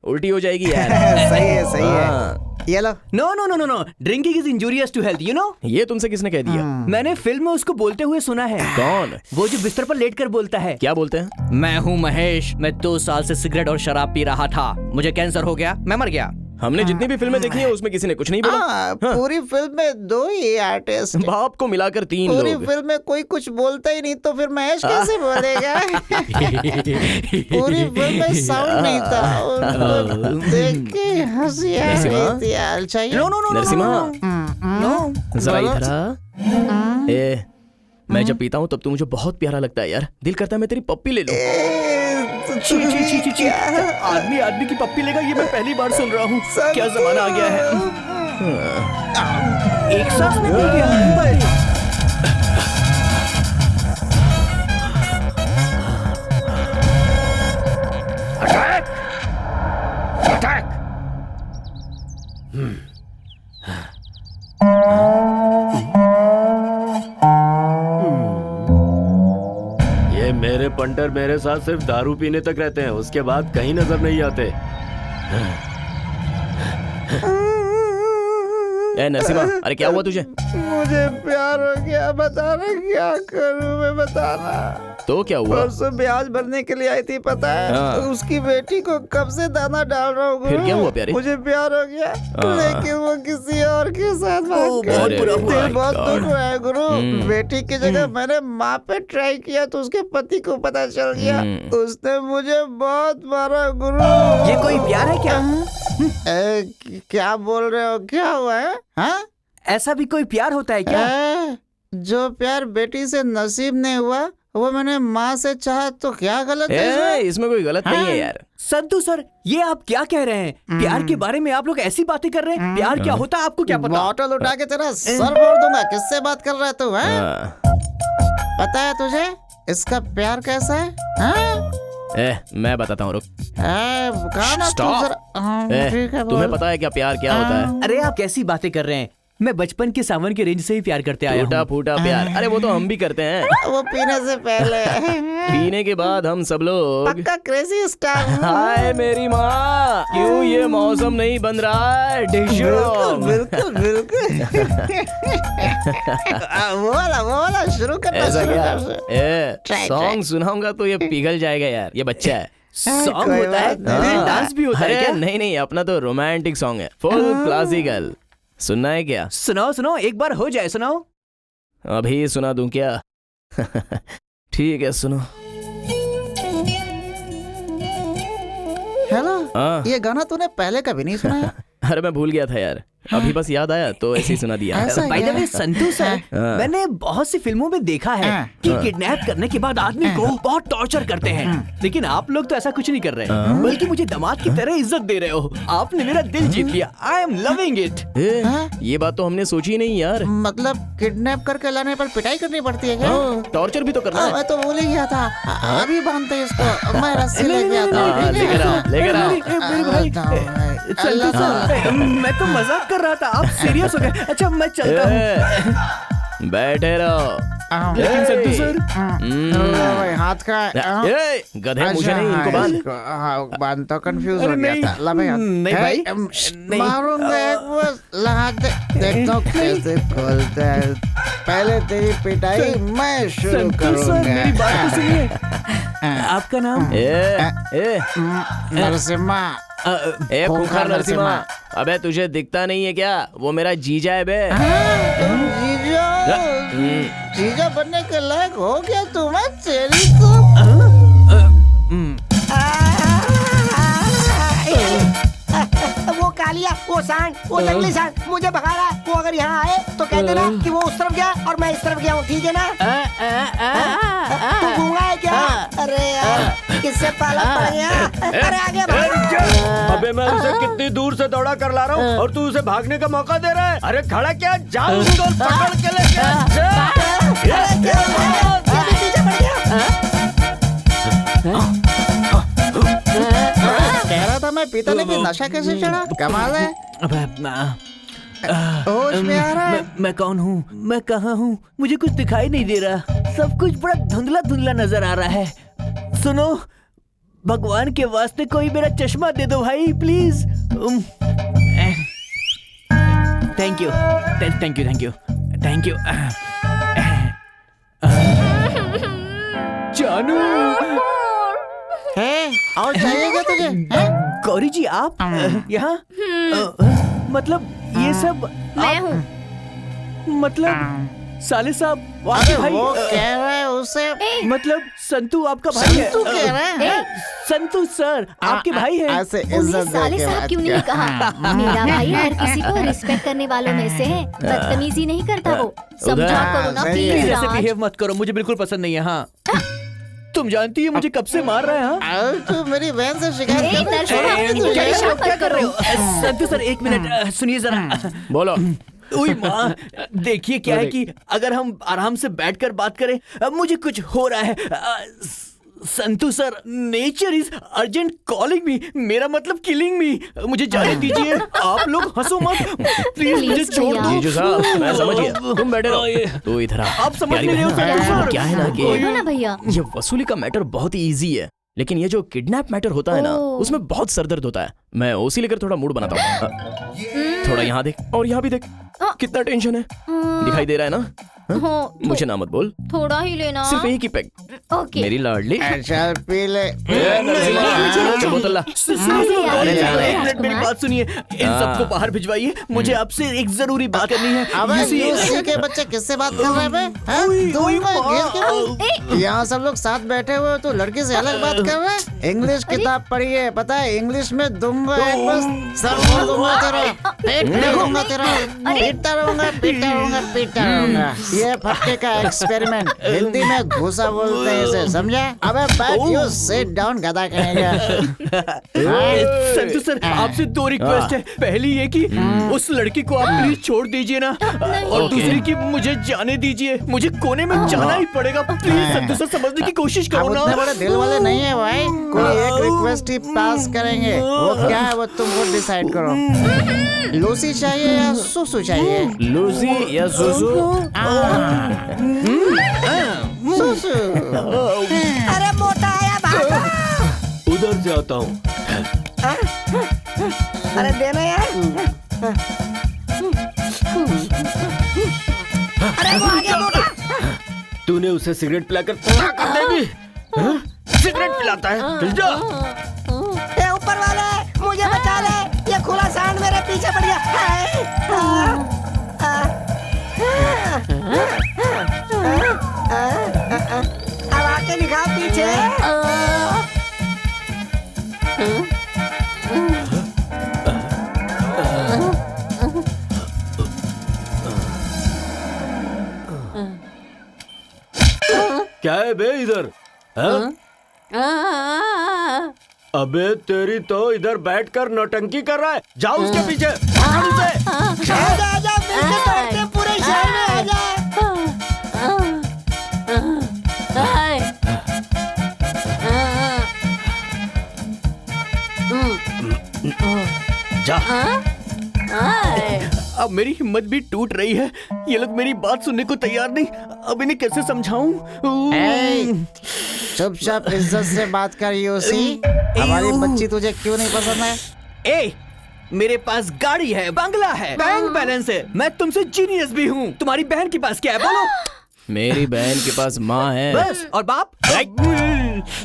S2: उल्टी हो जाएगी यार।
S6: सही है, सही है।
S2: हाँ।
S6: ये लो।
S9: No no no no no, drinking is injurious to health, you know.
S2: ये तुमसे किसने कह दिया?
S9: मैंने फिल्म में उसको बोलते हुए सुना है।
S2: कौन?
S9: वो जो बिस्तर पर लेटकर बोलता है।
S2: क्या बोलते हैं?
S9: मैं हूँ महेश, मैं 2 साल से सिगरेट और शराब पी रहा था, मुझे कैंसर हो गया, मैं मर गया।
S2: हमने जितनी भी फिल्में देखी है उसमें किसी ने कुछ नहीं बोला।
S6: पूरी फिल्म में 2 ही आर्टिस्ट।
S2: बाप को मिलाकर 3
S6: पूरी
S2: लोग।
S6: फिल्म में कोई कुछ बोलता ही नहीं, तो फिर महेश कैसे बोलेगा? पूरी फिल्म में साउंड नहीं था। उनको देख के हंसी आ रही थी। हाल चाहिए?
S9: नो नो नो
S2: नरसिम्हा, जरा इधर आ। ए, मैं जब पीता हूँ तब तू मुझे बहुत प्यारा लगता है यार। दिल करता है मैं तेरी पप्पी ले लूं।
S9: ची ची ची ची ची, आदमी आदमी की पप्पी लेगा, ये मैं पहली बार सुन रहा हूँ। क्या जमाना आ गया है। एक सांस में पी गया।
S5: ये मेरे पंटर मेरे साथ सिर्फ दारू पीने तक रहते हैं, उसके बाद कहीं नजर नहीं आते।
S2: ए नरसिम्हा, अरे क्या हुआ तुझे?
S6: मुझे प्यार हो गया। बताना क्या करूं मैं, बताना।
S2: तो क्या हुआ?
S6: परसों ब्याज भरने के लिए आई थी, पता है?
S2: हाँ।
S6: उसकी बेटी को कब से दाना डाल रहा हूँ।
S2: फिर क्या हुआ प्यारे?
S6: मुझे प्यार हो गया, लेकिन वो किसी और के साथ भाग गई।
S2: बहुत बुरा हुआ।
S6: दिल बहुत
S2: God.
S6: दुख रहा है गुरु। बेटी की जगह मैंने माँ पे ट्राई किया तो उसके पति को पता चल गया। उसने मुझे बहुत मारा गुरु।
S9: ये कोई प्यार है क्या?
S6: क्या बोल रहे हो? क्या हुआ है? हाँ?
S9: ऐसा भी कोई प्यार होता है क्या?
S6: जो प्यार बेटी से नसीब नहीं हुआ वो मैंने माँ से चाहा, तो क्या गलत है
S2: इसमें कोई गलत नहीं है यार।
S9: संतू सर, ये आप क्या कह रहे हैं? प्यार के बारे में आप लोग ऐसी बातें कर रहे हैं? प्यार क्या होता है आपको क्या पता?
S6: बॉटल उठा के तेरा सर फोड़ दूंगा। किससे बात कर रहा है तू? पता है तुझे इसका प्यार कैसा है?
S2: मैं बताता हूँ, रुक।
S6: Stop.
S2: तुम्हें पता है क्या प्यार क्या होता है?
S9: अरे आप कैसी बातें कर रहे हैं? मैं बचपन के सावन के रेंज से ही प्यार करते आया
S2: टूटा
S9: हूँ।
S2: फूटा प्यार, अरे वो तो हम भी करते हैं।
S6: वो पीने से पहले।
S2: पीने के बाद हम सब लोग।
S6: पक्का क्रेजी स्टार।
S2: हाय मेरी माँ, क्यों ये मौसम नहीं बन रहा है?
S6: बिल्कुल बिल्कुल। वो वाला शुरू करना।
S2: ऐसा क्या?
S6: Try.
S2: सॉन्ग सुनाऊंगा तो ये पिघल जाएगा यार, ये बच्चा है।
S9: सॉन्ग होता है, डांस भी होता है क्या?
S2: नहीं नहीं, अपना तो रोमांटिक सॉन्ग है, फुल क्लासिकल। सुनना है क्या?
S9: सुनाओ सुनाओ, एक बार हो जाए, सुनाओ।
S2: अभी सुना दूं क्या? ठीक है, सुनो।
S6: हेलो,
S2: हाँ।
S6: ये गाना तूने पहले कभी नहीं सुना है?
S2: अरे मैं भूल गया था यार, अभी बस याद आया तो ऐसे ही सुना दिया।
S6: ऐसा
S9: बाय द
S6: क्या?
S9: वे संतू सर,
S2: हाँ।
S9: मैंने बहुत सी फिल्मों में देखा है
S6: हाँ।
S9: कि किडनैप करने के बाद आदमी को बहुत टॉर्चर करते हैं, लेकिन आप लोग तो ऐसा कुछ नहीं कर रहे, बल्कि मुझे दामाद की तरह इज्जत दे रहे हो। आपने मेरा दिल जीत लिया। I am loving it.
S6: हाँ?
S2: ये बात तो हमने सोची ही नहीं यार।
S6: मतलब किडनैप करके लाने पर पिटाई करनी पड़ती है क्या?
S2: टॉर्चर भी तो करना है।
S6: मैं तो भूल ही गया था। अभी बांधते इसको, मैं रस्सी लेके आता
S2: हाँ, लेकर आओ, लेकर आओ।
S9: मेरे भाई, संतू सर, मैं तो मजाक कर रहा था, आप सीरियस हो गए। अच्छा मैं चलता हूँ।
S2: बैठे रहो।
S9: लेकिन संतू सर,
S6: हाथ का
S2: ए, गधे मुझे नहीं, इनको बांध।
S6: बांध तो कंफ्यूज
S9: अरे
S6: हो गया
S9: नहीं,
S6: था। ला भाई हाथ।
S9: नहीं भाई, नहीं।
S6: मारूंगा एक बस, लगा दे, देखता हूँ कैसे खोलता है। पहले तेरी पिटाई मैं शुरू
S9: संतू सर, मेरी बात तो
S6: करूंगा।
S9: सुनिए। आपका नाम?
S2: ए,
S6: नरसिम्हा।
S2: ए खूंखार नरसिम्हा, अबे तुझे दिखता नहीं है क्या? वो मेरा जीजा है बे।
S6: जीजा, जीजा बनने के लायक हो गया तुम्हें, तेरी तो।
S3: वो कालिया, वो सांड, वो जंगली सांड मुझे भगा रहा है। वो अगर यहाँ आए तो कह देना कि वो उस तरफ गया और मैं इस तरफ गया हूँ, ठीक है ना? तू गूंगा है क्या? अरे यार, किससे पाला पड़ गया? अरे आगे भाग।
S5: अबे मैं उसे कितनी दूर से दौड़ा कर ला रहा हूँ और तू उसे भागने का मौका दे रहा है। अरे खड़ा क्या, जा उसको पकड़ के ले जा।
S3: अरे क्या हुआ? ये भी पीछे पड़ गया।
S6: कह रहा था मैं पीता, लेकिन नशा कैसे चढ़ा? कमाल है। होश में आ रहा है।
S9: मैं कौन हूँ? मैं कहाँ हूँ? मुझे कुछ दिखाई नहीं दे रहा। सब कुछ बड़ा धुंधला धुंधला नजर आ रहा है। सुनो, भगवान के वास्ते कोई मेरा चश्मा दे दो भाई, please. Thank you, thank you, thank you, thank you. जानू,
S6: और चाहिए क्या तुझे? हैं?
S9: गौरी जी आप यहाँ? मतलब ये सब
S1: मैं हूँ।
S9: मतलब साले साहब,
S6: अरे
S9: आपके भाई,
S6: वो कह रहा है उसे।
S9: मतलब संतू आपका भाई है?
S6: संतू कह रहा है?
S9: संतू सर आपके भाई है?
S6: ऐसे
S1: उन्हें
S6: इज्जत दे
S1: साले
S6: के
S1: साहब
S6: बात
S1: क्यों नहीं
S6: कर।
S1: कहा? मेरा भाई हर किसी को रिस्पेक्ट करने वालों में से है, बदतमीजी नहीं करता वो। समझा करो ना
S6: सही है।
S1: प्लीज
S9: ऐसे
S1: राज।
S9: बिहेव मत करो, मुझे बिल्कुल पसंद नहीं है। हाँ, तुम जानती है मुझे कब से मार रहा है? हाँ?
S6: अरे तू मेरी बहन से शिकायत
S1: ए,
S6: कर रहा है?
S1: नरसिम्हा, अपनी
S6: तुझे-
S1: परेशान मत करो।
S9: संतू सर एक मिनट सुनिए जरा।
S2: बोलो।
S9: ओए माँ, देखिए क्या है कि अगर हम आराम से बैठकर बात करें, मुझे कुछ हो रहा है। Santu sir, nature is urgent calling me, मेरा मतलब किलिंग मी। मुझे जाने दीजिए, आप लोग हंसो मत प्लीज, मुझे छोड़
S1: भैया।
S9: दो।
S2: जीजू साहब, मैं समझ गया, तुम बैठे रहो। तू इधर आ।
S9: आप समझ
S2: प्यारी
S9: नहीं रहे हो
S2: बहन,
S9: संतू सर।
S2: क्या है ना
S1: बोलो ना
S2: कि
S1: भैया।
S2: ये वसूली का मैटर बहुत ही इजी है, लेकिन ये जो किडनैप मैटर होता है ना,
S1: ओह।
S2: उसमें बहुत सरदर्द होता है। मैं ओसी लेकर थोड़ा मूड बनाता हूँ। थोड़ा यहाँ देख और यहाँ भी देख, कितना टेंशन है। दिखाई दे रहा है ना? हाँ? मुझे ना मत बोल,
S1: थोड़ा ही लेना।
S2: सिर्फ एक ही पैक।
S1: ओके।
S2: मेरी लाडली।
S6: चल पी ले।
S2: चल बोतल ला।
S9: अरे
S1: यार,
S9: एक मिनट मेरी
S1: राजकुमार।
S9: बात सुनिए, इन सबको बाहर भिजवाइए, मुझे आपसे एक जरूरी बात करनी है।
S6: अबे
S9: You see-
S6: यूसी के बच्चे किससे बात कर रहे हैं बे? हैं?
S9: ओए,
S6: तुम
S9: ओए,
S6: में घेर के
S9: माँ।
S6: बोल। यहाँ सब लोग साथ बैठे हुए हो, तो लड़की से अलग बात कर रहे हैं? इंग्लिश किताब पढ़ी है, पता है? इंग्लिश में दूंगा एक बस, सर फोड़ दूंगा तेरा, पेट फोड़ दूंगा तेरा, पीटता रहूंगा, पीटता रहूंगा, पीटता रहूंगा। ये फटके का एक्सपेरिमेंट, हिंदी में घुसा बोलते हैं इसे, समझा? अबे बैठ, यू सिट डाउन, गधा कहेगा।
S9: संतू सर, आपसे दो रिक्वेस्ट है। पहली ये कि उस लड़की को आप प्लीज छोड़ दीजिए ना, और दूसरी कि मुझे जाने दीजिए, मुझे कोने में जाना ही पड़ेगा। प्लीज संतू सर, समझने की कोशिश
S6: हम
S9: करो ना।
S6: उतने बड़े दिल वाले नहीं है भाई, कोई एक रिक्वेस्ट ही पास करेंगे। वो क्या है वो तुम खुद डिसाइड करो। लूसी चाहिए या सुसु चाहिए?
S2: लूसी या सुसु?
S6: सुसु।
S3: अरे मोटा आया भागो।
S5: उधर से आता हूँ।
S3: अरे देना यार। अरे वो आ गया मोटा।
S5: तूने उसे सिगरेट पिलाकर पूरा कर देगी? हाँ? सिगरेट पिलाता है? चल जा।
S3: ए ऊपर वाले, मुझे बचा ले, ये खुला सांड मेरे पीछे पड़ गया। अब आके दिखा पीछे।
S5: क्या है बे इधर? अबे तेरी तो इधर बैठकर नौटंकी कर रहा है। जाओ उसके पीछे, पकड़ उसे।
S3: आजा आजा, मिलके तोड़ते हैं पूरे शहर में, आजा।
S5: जा।
S9: अब मेरी हिम्मत भी टूट रही है। ये लोग मेरी बात सुनने को तैयार नहीं। अब इन्हें कैसे समझाऊं?
S6: चुपचाप इज्जत से बात कर यूसी। हमारी बच्ची तुझे क्यों नहीं पसंद है?
S9: ए, मेरे पास गाड़ी है, बंगला है, बैंक बैलेंस है। मैं तुमसे जीनियस भी हूँ। तुम्हारी बहन के पास क्या है बोलो?
S2: मेरी बहन के पास माँ है।
S9: बस। और बाप?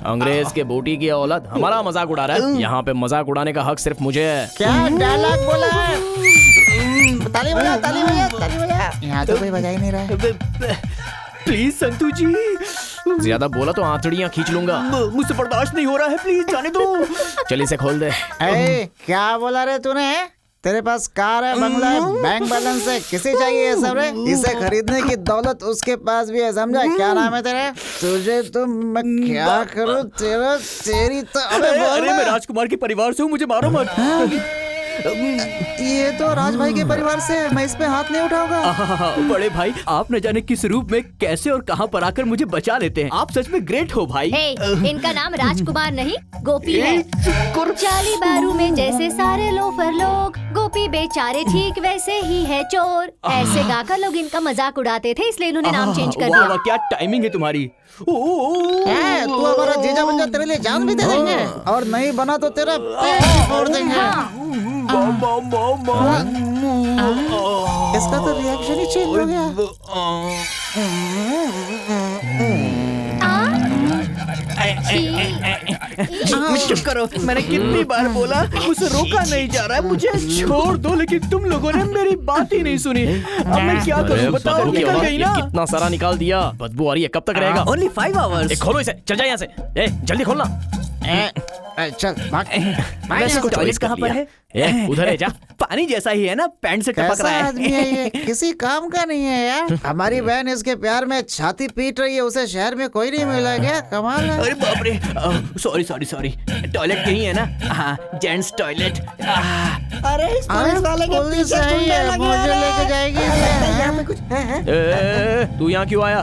S2: अंग्रेज के बोटी की औलाद हमारा मजाक उड़ा रहा है। यहाँ पे मजाक उड़ाने का हक सिर्फ मुझे है।
S6: क्या डायलॉग बोला है? ताली बजा, ताली बजा, ताली बजा। यहाँ तो कोई बजा ही नहीं रहा है।
S9: प्लीज संतू जी,
S2: ज्यादा बोला तो आंतड़ियाँ खींच लूंगा।
S9: मुझसे बर्दाश्त नहीं हो रहा है। प्लीज जाने दो।
S2: चल इसे खोल दे।
S6: क्या बोला रे तूने? तेरे पास कार है, बंगला है, बैंक बैलेंस है, किसे चाहिए ये सब रे? इसे खरीदने की दौलत उसके पास भी है, समझा? क्या नाम है तेरे? तुझे तो मैं क्या करूं? तेरी तो
S9: अरे मैं राजकुमार के परिवार से हूँ, मुझे मारो मत।
S6: ये तो राज भाई के परिवार से है, मैं इस पे हाथ नहीं उठाऊंगा।
S9: बड़े भाई, आप न जाने किस रूप में, कैसे और कहां पर आकर मुझे बचा लेते हैं। आप सच में ग्रेट हो भाई।
S1: इनका नाम राजकुमार नहीं गोपी है। चाली बारू में जैसे सारे लोफर लोग, गोपी बेचारे ठीक वैसे ही है चोर। ऐसे गाकर लोग इनका मजाक उड़ाते थे, इसलिए इन्होंने नाम चेंज कर दिया।
S9: क्या टाइमिंग है तुम्हारी।
S6: तू हमारा जीजा बन जा, तेरे लिए जान भी दे देंगे, और नहीं बना तो तेरा पेट भी फोड़ देंगे। इसका तो रिएक्शन ही चेंज हो गया।
S9: चुप करो। मैंने कितनी बार बोला, उसे रोका नहीं जा रहा है। मुझे छोड़ दो, लेकिन तुम लोगों ने मेरी बात ही नहीं सुनी। अब मैं क्या करूं बताओ? निकल गई ना।
S2: कितना सारा निकाल दिया, बदबू आ रही है। कब तक रहेगा?
S9: Only 5 hours।
S2: खोलो इसे, चल जा यहाँ से। जल्दी खोलना।
S6: चल भाग।
S9: वैसे टॉयलेट कहाँ पर है?
S2: उधर है, जा।
S9: पानी जैसा ही है ना, पैंट से टपक रहा है।
S6: आदमी है ये, किसी काम का नहीं है यार। हमारी बहन इसके प्यार में छाती पीट रही है, उसे शहर में कोई नहीं मिला क्या? कमाल है।
S9: अरे बाप रे, सॉरी। टॉयलेट यही है ना? हाँ, जेंट्स टॉयलेट।
S3: अरे इस पुलिस वाले के
S6: पुलिस
S3: पीछे
S6: आई है, मुझे लेके जाएगी।
S3: यहाँ पे कुछ है?
S2: तू यहाँ क्यों आया?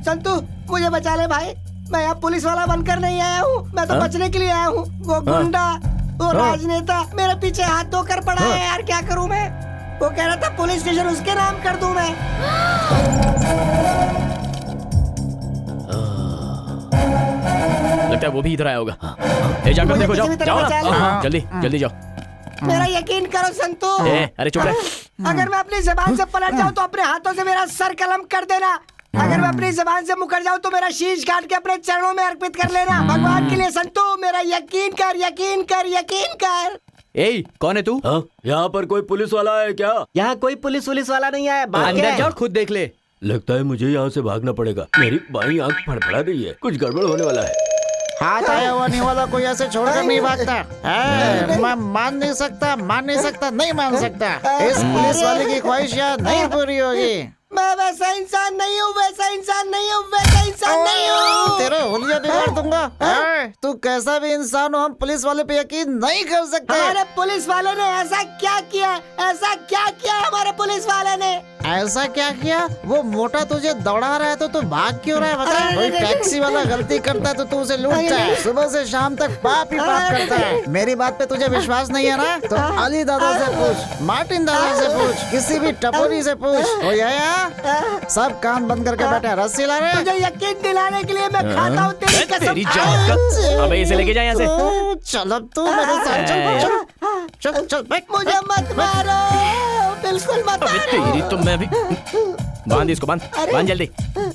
S3: संतू मुझे बचा ले भाई। मैं यहाँ पुलिस वाला बनकर नहीं आया हूँ, मैं तो बचने के लिए आया हूँ। वो गुंडा, वो राजनेता मेरे पीछे हाथ धोकर पड़ा है यार, क्या करूँ मैं? वो कह रहा था पुलिस स्टेशन उसके नाम कर दूं मैं।
S2: लगता है वो भी इधर आया होगा। जाकर देखो, जाओ ना, जल्दी जाओ।
S3: मेरा यकीन करो संतू।
S2: अरे चुप रहे।
S3: अगर मैं अपनी जबान से पलट जाऊं तो अपने हाथों से मेरा सर कलम कर देना। अगर मैं अपनी जबान से मुकर जाऊं तो मेरा शीश काट के अपने चरणों में अर्पित कर लेना। भगवान के लिए संतू, मेरा यकीन कर।
S9: कौन है तू?
S5: यहाँ पर कोई पुलिस वाला है क्या?
S4: यहाँ कोई पुलिस वाला नहीं आया।
S9: अंदर जाओ, खुद देख ले।
S5: लगता है मुझे यहाँ से भागना पड़ेगा। मेरी बाईं आंख फड़फड़ा रही है, कुछ गड़बड़ होने वाला है।
S6: हाथ आया हुआ नहीं वाला कोई ऐसे छोड़कर नहीं भागता। मैं मान नहीं सकता, नहीं मान सकता। इस पुलिस वाले की ख्वाहिश यार नहीं पूरी होगी।
S3: मैं वैसा इंसान नहीं हूँ।
S6: तेरा हुलिया बिगाड़ दूंगा। तू कैसा भी इंसान हो, हम पुलिस वाले पे यकीन नहीं कर सकते।
S3: हमारे पुलिस वाले ने ऐसा क्या किया हमारे पुलिस वाले ने?
S6: ऐसा क्या किया? वो मोटा तुझे दौड़ा रहा है तो तू भाग क्यों रहा है बता? कोई टैक्सी वाला गलती करता है तो तू उसे लूटता है। सुबह से शाम तक पाप ही पाप करता है। मेरी बात पे तुझे विश्वास नहीं है ना? तो अली दादा से पूछ, मार्टिन दादा से पूछ, किसी भी टपोरी से पूछ। ओ यार, सब कान बंद करके बैठा, रस्सी ला रहे।
S3: तुझे यकीन दिलाने के लिए मैं खाता हूँ तेरी
S2: तेरी जान। अबे इसे लेके जा यहाँ से।
S6: चल अब तू मेरे साथ चल।
S3: मुझे मत मारो, बिल्कुल मत मारो।
S2: तेरी तो मैं भी। बांध इसको, बांध जल्दी।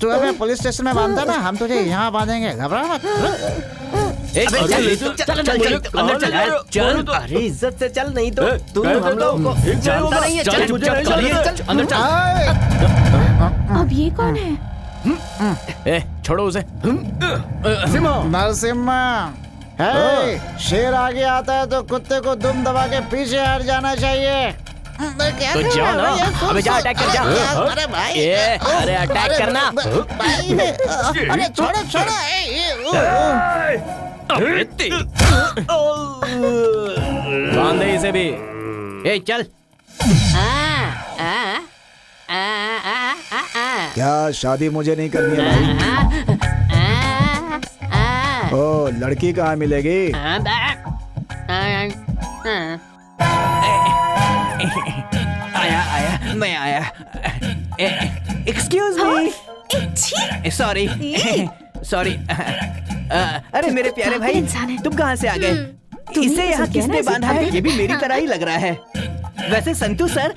S6: तू हमें पुलिस स्टेशन में बांधता ना, हम तुझे यहाँ बांधेंगे, घबरा मत।
S9: अबे चल अंदर चल यार, चल।
S4: अरे इज्जत से चल, नहीं तो तू हम लोग को जानता नहीं है।
S9: चल चुपचाप चल, अंदर चल।
S7: अब ये कौन है?
S2: छोड़ो उसे।
S6: नरसिम्हा है, शेर आगे आता है तो कुत्ते को दुम दबा के पीछे हट जाना चाहिए।
S2: तो जा ना, अबे जा अटैक कर जा।
S6: अरे भाई,
S2: अरे अटैक करना।
S6: अरे छोड़ो छोड़ो।
S2: बांध दे इसे भी।
S9: चल।
S10: क्या शादी मुझे नहीं करनी है भाई? ओ लड़की कहाँ मिलेगी?
S9: आया मैं आया। Excuse me, sorry sorry. अरे मेरे प्यारे भाई, तुम कहाँ से आ गए? इसे यहाँ किसने बांधा है? ये भी मेरी तरह ही लग रहा है। वैसे संतू सर,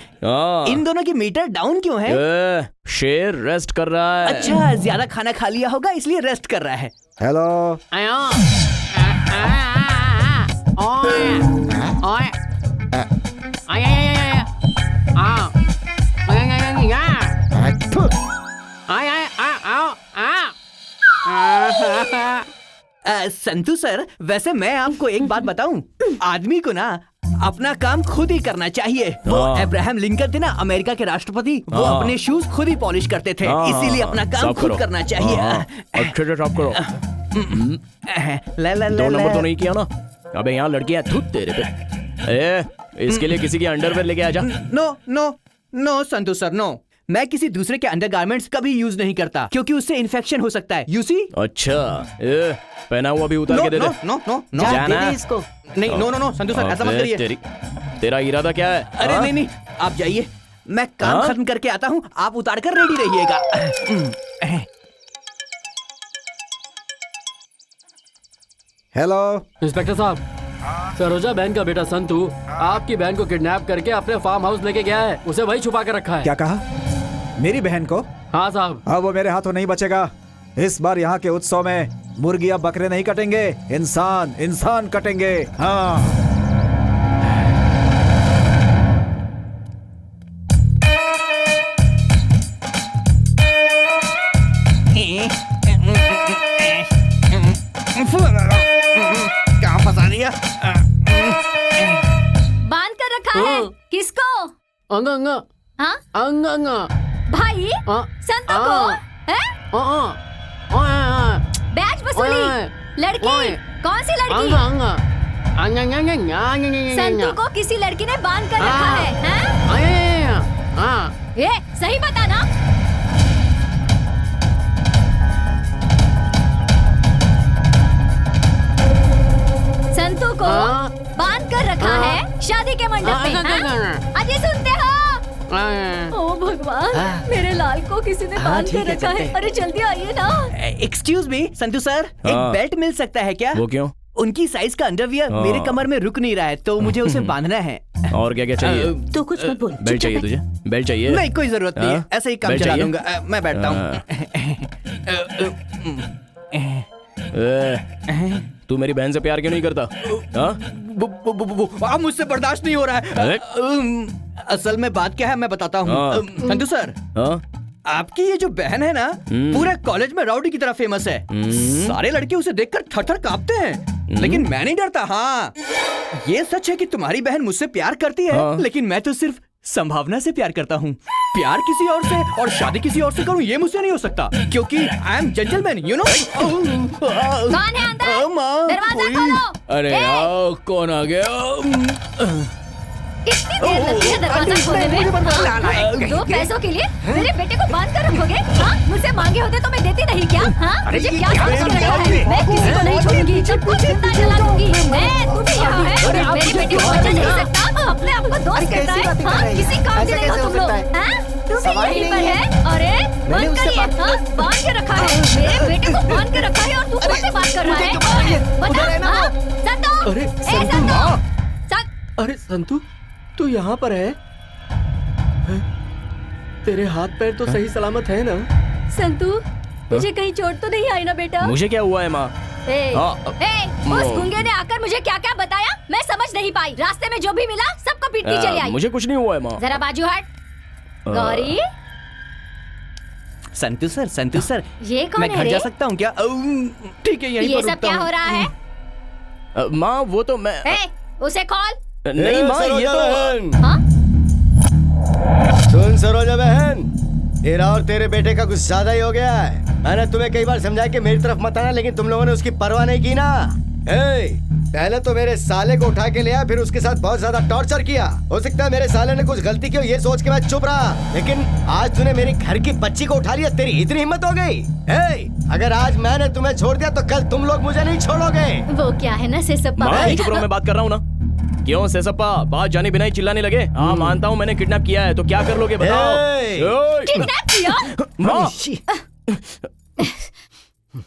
S9: इन दोनों की मीटर डाउन क्यों है?
S2: शेर रेस्ट कर रहा है।
S9: अच्छा, ज्यादा खाना खा लिया होगा इसलिए रेस्ट कर रहा है।
S10: हेलो,
S9: संतू सर, वैसे मैं आपको एक बात बताऊं, आदमी को ना अपना काम खुद ही करना चाहिए। वो अब्राहम लिंकन थे ना, अमेरिका के राष्ट्रपति, वो अपने शूज खुद ही पॉलिश करते थे, इसीलिए अपना काम खुद करना चाहिए।
S2: अच्छे से साफ करो। दो नंबर तो नहीं किया ना? अबे यहाँ लड़कियां थूत तेरे पे। इसके लिए किसी की अंडरवेयर लेके आ जा।
S9: No no no Santu sir, no. मैं किसी दूसरे के अंडरगारमेंट्स कभी यूज नहीं करता, क्योंकि उससे इन्फेक्शन हो सकता है। You see?
S2: अच्छा, पहना हुआ भी उतार के दे दे।
S4: नो
S2: जाना
S4: इसको।
S9: नहीं, नो संतू सर, ऐसा मत करिए।
S2: तेरा इरादा क्या है?
S9: अरे नहीं, आप जाइए, मैं काम खत्म करके आता हूँ, आप उतार कर रेडी रहिएगा।
S10: हेलो
S8: इंस्पेक्टर साहब, सरोजा बहन का बेटा संतू आपकी बहन को किडनैप करके अपने फार्म हाउस लेके गया है। उसे वही छुपा कर रखा है।
S10: क्या कहा? मेरी बहन को?
S8: हाँ साहब।
S10: अब वो मेरे हाथों नहीं बचेगा। इस बार यहाँ के उत्सव में मुर्गियां बकरे नहीं कटेंगे, इंसान इंसान कटेंगे। हाँ।
S9: क्या फंसा दिया?
S1: बांध कर रखा है। किसको?
S8: अंगा अंगा।
S1: हाँ?
S8: अंगा अंगा।
S1: भाई, संतू को? हैं? बैच वसूली। लड़की? कौन सी लड़की? संतू को किसी लड़की ने बांध कर रखा है, हैं? ये सही बता ना। संतू को बांध कर रखा है शादी के मंडप में। अजय सुनते हो? ओ भगवान, मेरे लाल को किसी ने बांध कर रखा है। अरे जल्दी आइए ना।
S9: एक्सक्यूज मी संतू सर, एक बेल्ट मिल सकता है क्या?
S2: वो क्यों?
S9: उनकी साइज का अंडरवियर मेरे कमर में रुक नहीं रहा है, तो मुझे उसे बांधना है।
S2: और क्या क्या चाहिए?
S7: तो कुछ मत बोल।
S2: बेल्ट चाहिए तुझे? बेल्ट चाहिए?
S9: नहीं, कोई जरूरत नहीं है, ऐसे ही काम चला लूंगा। मैं बैठता हूँ।
S2: तू मेरी बहन से प्यार क्यों नहीं करता?
S9: अब मुझसे बर्दाश्त नहीं हो रहा है। असल में बात क्या है मैं बताता हूँ। संतू सर, आपकी ये जो बहन है ना, पूरे कॉलेज में राउडी की तरह फेमस है। सारे लड़के उसे देखकर थर-थर कांपते हैं, लेकिन मैं नहीं डरता। हाँ, ये सच है कि तुम्हारी बहन मुझसे प्यार करती है, लेकिन मैं तो सिर्फ संभावना से प्यार करता हूँ। प्यार किसी और से और शादी किसी और से करूँ, ये मुझसे नहीं हो सकता, क्योंकि I am gentleman, you know.
S1: कौन है अंदर? दरवाजा खोलो।
S2: अरे कौन आ गया?
S1: इतनी देर लगती है दरवाजा खोलने में? 2 पैसों के लिए मेरे बेटे को बांध कर रखोगे? हाँ, मुझसे मांगे होते तो मैं देती नहीं क्या? हाँ, मुझे क्या समझ के रखा है? मैं किसी को नहीं छोड़ूंगी, सब कुछ जिंदा जला दूंगी। मैं, तू भी यहाँ है? मेरी बेटी को बचा नहीं सकता, अपने आप को दोस्त कहता है। हाँ, किसी काम के नहीं हो तुम लोग। हाँ, तू भी यहीं पर है? अरे बंद करिए। हाँ, बांध के रखा है, मेरे बेटे को बांध के रखा है, और तू मुझसे बात कर रहा है? बता। हाँ, संतू।
S9: अरे संतू, अरे संतू, तू यहाँ पर है? तेरे हाथ पैर तो सही सलामत है ना?
S1: संतू, तुझे कहीं चोट तो नहीं आई ना बेटा?
S2: मुझे क्या हुआ है माँ?
S1: उस गूंगे ने आकर मुझे क्या क्या बताया मैं समझ नहीं पाई। रास्ते में जो भी मिला सबको पीटती चली आई।
S2: मुझे कुछ नहीं हुआ है माँ।
S1: जरा बाजू हट। गौरी
S9: संतू सर
S1: ये कौन
S9: मैं
S1: है
S9: घर
S1: रे?
S9: जा सकता हूँ क्या? ठीक है यहीं
S1: ये
S9: पर
S1: सब
S9: रुकता
S1: क्या
S9: हूँ।
S1: हो रहा है?
S2: माँ वो तो मैं
S1: उसे कॉल।
S2: नहीं माँ ये
S3: सरोजा
S2: तो
S3: बहन।
S1: हाँ?
S3: सुन सरोजा बहन, तेरा और तेरे बेटे का कुछ ज्यादा ही हो गया है। मैंने तुम्हें कई बार समझाया कि मेरी तरफ मत आना, लेकिन तुम लोगों ने उसकी परवाह नहीं की ना। पहले तो मेरे साले को उठा के लिया, फिर उसके साथ बहुत ज्यादा टॉर्चर किया। हो सकता है मेरे साले ने कुछ गलती की हो, ये सोच के मैं चुप रहा, लेकिन आज तूने मेरी घर की बच्ची को उठा लिया। तेरी इतनी हिम्मत हो गई? अगर आज मैंने तुम्हें छोड़ दिया तो कल तुम लोग मुझे नहीं छोड़ोगे।
S1: वो क्या है ना सेसप्पा
S2: माँ
S1: भाई।
S2: चुप रहो, मैं बात कर रहा हूँ ना। क्यों सेसप्पा बात जाने बिना ही चिल्लाने लगे? हाँ मानता हूँ मैंने किडनैप किया है, तो क्या कर लोगे बताओ?
S1: किडनैप किया?
S2: माँ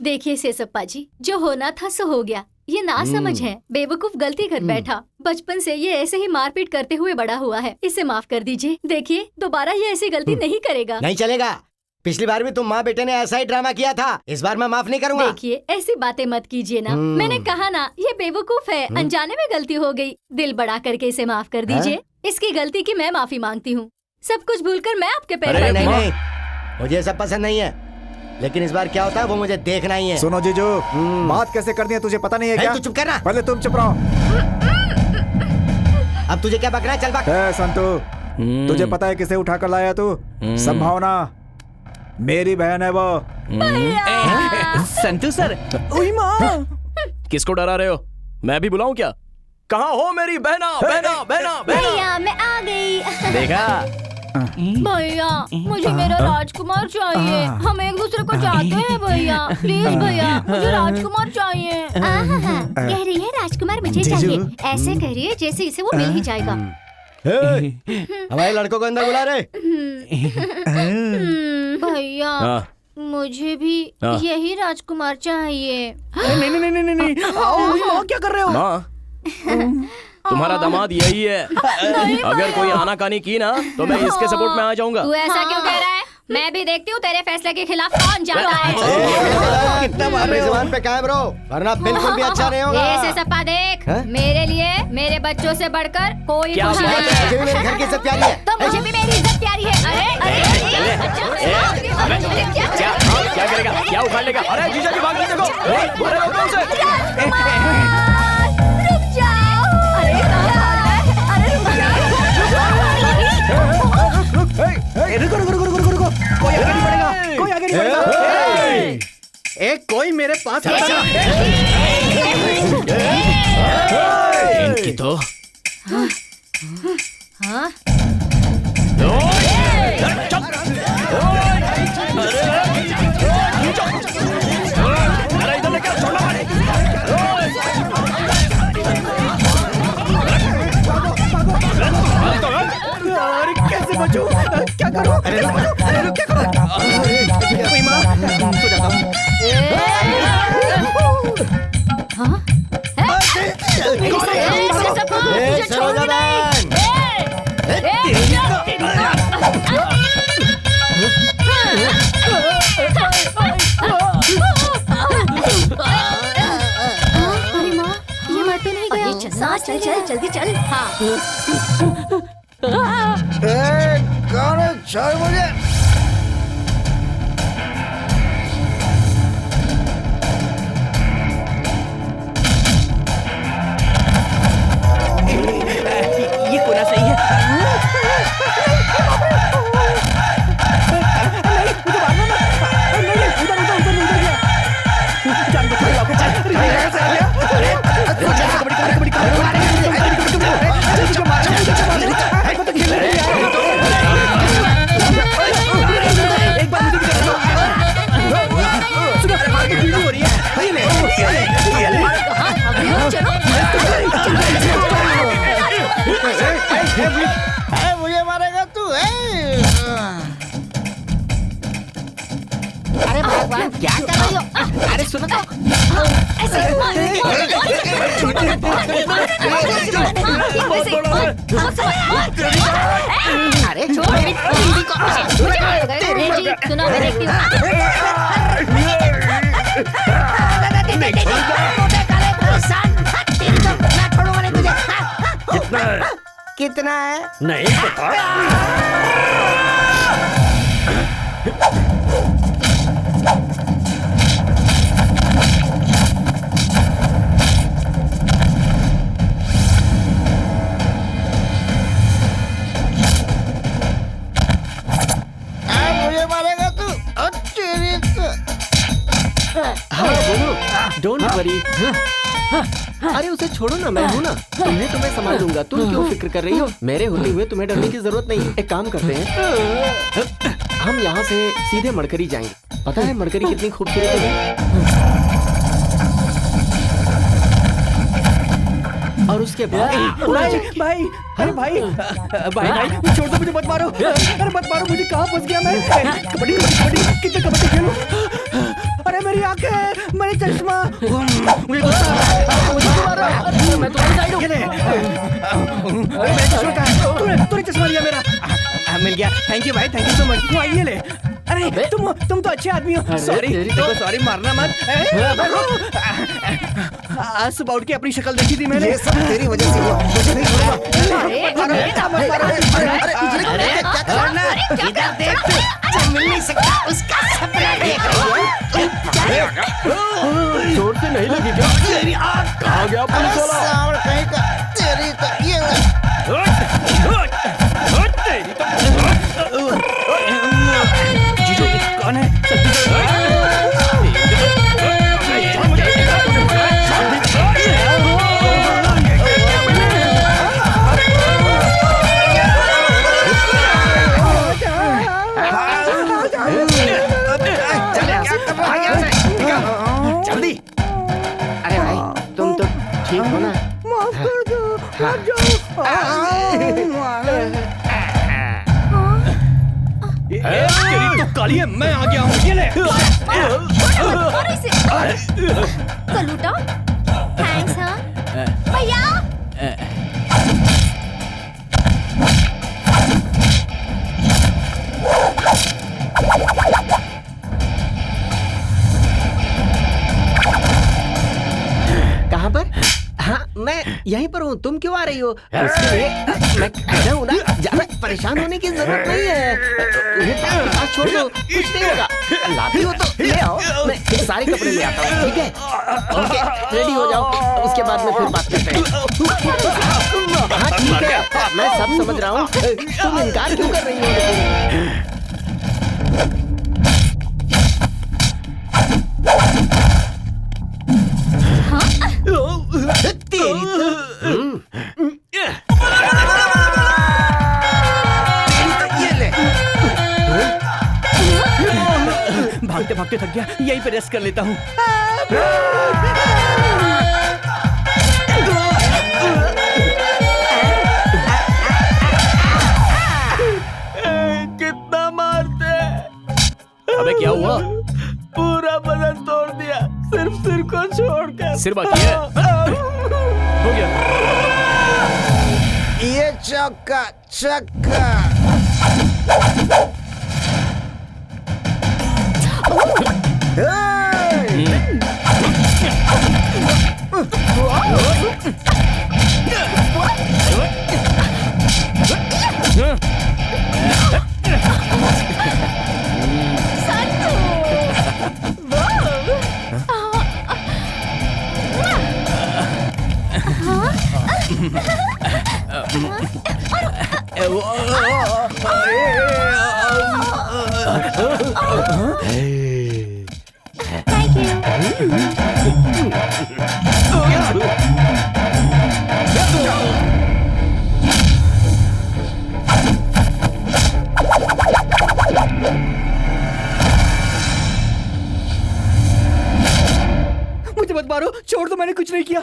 S1: देखिए सेसप्पा जी, जो होना था सो हो गया। ये ना समझ है, बेवकूफ गलती कर बैठा। बचपन से ये ऐसे ही मारपीट करते हुए बड़ा हुआ है, इसे माफ कर दीजिए। देखिए दोबारा ये ऐसी गलती नहीं करेगा।
S3: नहीं चलेगा। पिछली बार भी तुम माँ बेटे ने ऐसा ही ड्रामा किया था, इस बार मैं माफ नहीं करूंगा।
S1: देखिए ऐसी बातें मत कीजिए ना। मैंने कहा ना ये बेवकूफ है, अनजाने में गलती हो गई। दिल बड़ा करके इसे माफ कर दीजिए। इसकी गलती की मैं माफी मांगती हूँ। सब कुछ भूलकर मैं आपके पैर
S3: अरे
S1: पड़ती
S3: नहीं
S1: हूँ।
S3: नहीं, मुझे सब पसंद नहीं है, लेकिन इस बार क्या होता है वो मुझे देखना ही है।
S10: सुनो जीजू, बात कैसे करनी है तुझे पता नहीं है क्या?
S3: तू चुप करना।
S10: पहले तुम चुप रहो।
S3: अब तुझे क्या बकना है? चल बक।
S10: संतू, तुझे पता है किसे उठा कर लाया तू? संभावना मेरी बहन है वो।
S9: संतू सर।
S2: किसको डरा रहे हो? मैं भी बुलाऊं क्या? कहाँ हो मेरी बहना बहना बहना बहना?
S1: भैया मैं आ गई।
S2: देखा
S1: भैया मुझे मेरा राजकुमार चाहिए। हम एक दूसरे को चाहते हैं भैया। प्लीज भैया मुझे राजकुमार चाहिए। कह रही है राजकुमार मुझे चाहिए, ऐसे कह रही है जैसे इसे वो मिल ही जाएगा।
S3: हमारे लड़कों को अंदर बुला रहे।
S1: भैया मुझे भी यही राजकुमार चाहिए।
S9: नहीं आओ, क्या कर रहे हो?
S2: माँ तुम्हारा दामाद यही है। अगर कोई आनाकानी की ना तो मैं इसके सपोर्ट में आ जाऊंगा।
S1: तू ऐसा क्यों कह रहा है? मैं भी देखती हूँ तेरे फैसले के खिलाफ कौन जाता है।
S3: कितना अपनी जुबान पे कायम रहो, वरना बिल्कुल भी अच्छा नहीं होगा।
S1: ये सेसप्पा देख, मेरे लिए मेरे बच्चों से बढ़कर कोई
S2: क्या
S1: खुशी
S2: बात
S1: नहीं
S2: है?
S1: है।
S3: मुझे भी मेरे घर की इज्जत प्यारी है।
S1: तो मुझे भी मेरी इज्जत प्यारी है।
S2: क्या करेगा? क्या उखाड़ लेगा? अरे जीजा जी भाग के देखो। अरे रोको उसे।
S1: रुक जाओ। अरे
S9: रुको कोई आगे नहीं बढ़ेगा, कोई आगे नहीं बढ़ेगा। एक कोई मेरे पास
S2: इनकी तो
S1: हाँ
S9: कैसे बचूं? क्या करूं? अरे क्या करूं? कोई माँ सो जाता हूँ।
S3: सरोजा बहन,
S1: अरे माँ ये मर तो नहीं गया। चल चल जल्दी चल। हाँ
S3: कौन है? छोड़ मुझे।
S9: ये कोना सही है।
S6: मुझे मारेगा तू? अरे भगवान क्या कर रही हो? अरे सुनो तो। अरे छोड़ मेरी बीवी को।
S1: सुनो मैं देखती हूँ।
S3: करना है?
S5: नहीं पता।
S6: मुझे मारेगा तू? तेरी तो।
S5: हाँ बोलो, डोंट वरी। अरे उसे छोड़ो ना, मैं हूँ ना, तुम्हें संभाल लूंगा। तुम क्यों फिक्र कर रही हो? मेरे होते हुए तुम्हें डरने की जरूरत नहीं। एक काम करते हैं, हम यहाँ से सीधे मरकरी जाएंगे। पता है मरकरी कितनी खूबसूरत है? और उसके बाद
S9: भाई अरे भाई भाई छोड़ दो मुझे, मत मारो। अरे मत मारो मुझे, कहाँ फंस गया मैं? कबड्डी कितने कबड्डी खेलूं? अरे मेरी आंखें, मेरी चश्मा, मुझे गुस्सा आ रहा है। मुझे क्यों मार रहा है? मैं तुम्हारी साइड हूँ। अरे मेरा चश्मा कहाँ है? तूने चश्मा लिया मेरा। मिल गया। थैंक यू भाई, थैंक यू सो मच। वो ये ले। अरे तुम तो अच्छे आदमी हो। सॉरी मारना मत। आज सुबह उठ के अपनी शक्ल देखी थी मैंने।
S6: ये सब तेरी वजह से हुआ। मुझे नहीं छोड़ूंगा।
S3: इधर देख, जो मिल नहीं सकता उसका सपना देख रही है।
S5: जोर से नहीं लगी क्या? कहाँ गया पुलिस वाला?
S6: सावड़ कहीं का, तेरी तो ये
S9: जीजू कौन है?
S3: जल्दी।
S4: अरे भाई तुम तो ठीक हो ना?
S9: माफ कर दो, मत जाओ। तेरी तो काली है, मैं आ गया हूँ। ये ले।
S1: कलूटा, थैंक्स हाँ। भैया
S4: कहाँ पर? हाँ मैं यहीं पर हूँ। तुम क्यों आ रही हो? उसके लिए मैं खड़ा हूँ ना, ज्यादा परेशान होने की जरूरत नहीं है। उन्हें आपके पास छोड़ दो, कुछ नहीं होगा। लाती हो तो ले आओ, मैं सारे कपड़े ले आता हूँ। ठीक है? ओके, रेडी हो जाओ, उसके बाद में फिर बात करते हैं। हाँ ठीक है, मैं सब समझ रहा हूँ। तुम इनकार क्यों कर रही हो? लेकिन
S9: भागते भागते थक गया, यहीं पे रेस्ट कर लेता हूँ।
S2: कितना मारते?
S8: अबे क्या हुआ?
S2: पूरा बदन तोड़ दिया, सिर्फ सिर को छोड़कर।
S8: सिर बाकी है? हो गया।
S6: ये चक्का चक्का।
S9: मुझे मत मारो, छोड़ दो, मैंने कुछ नहीं किया।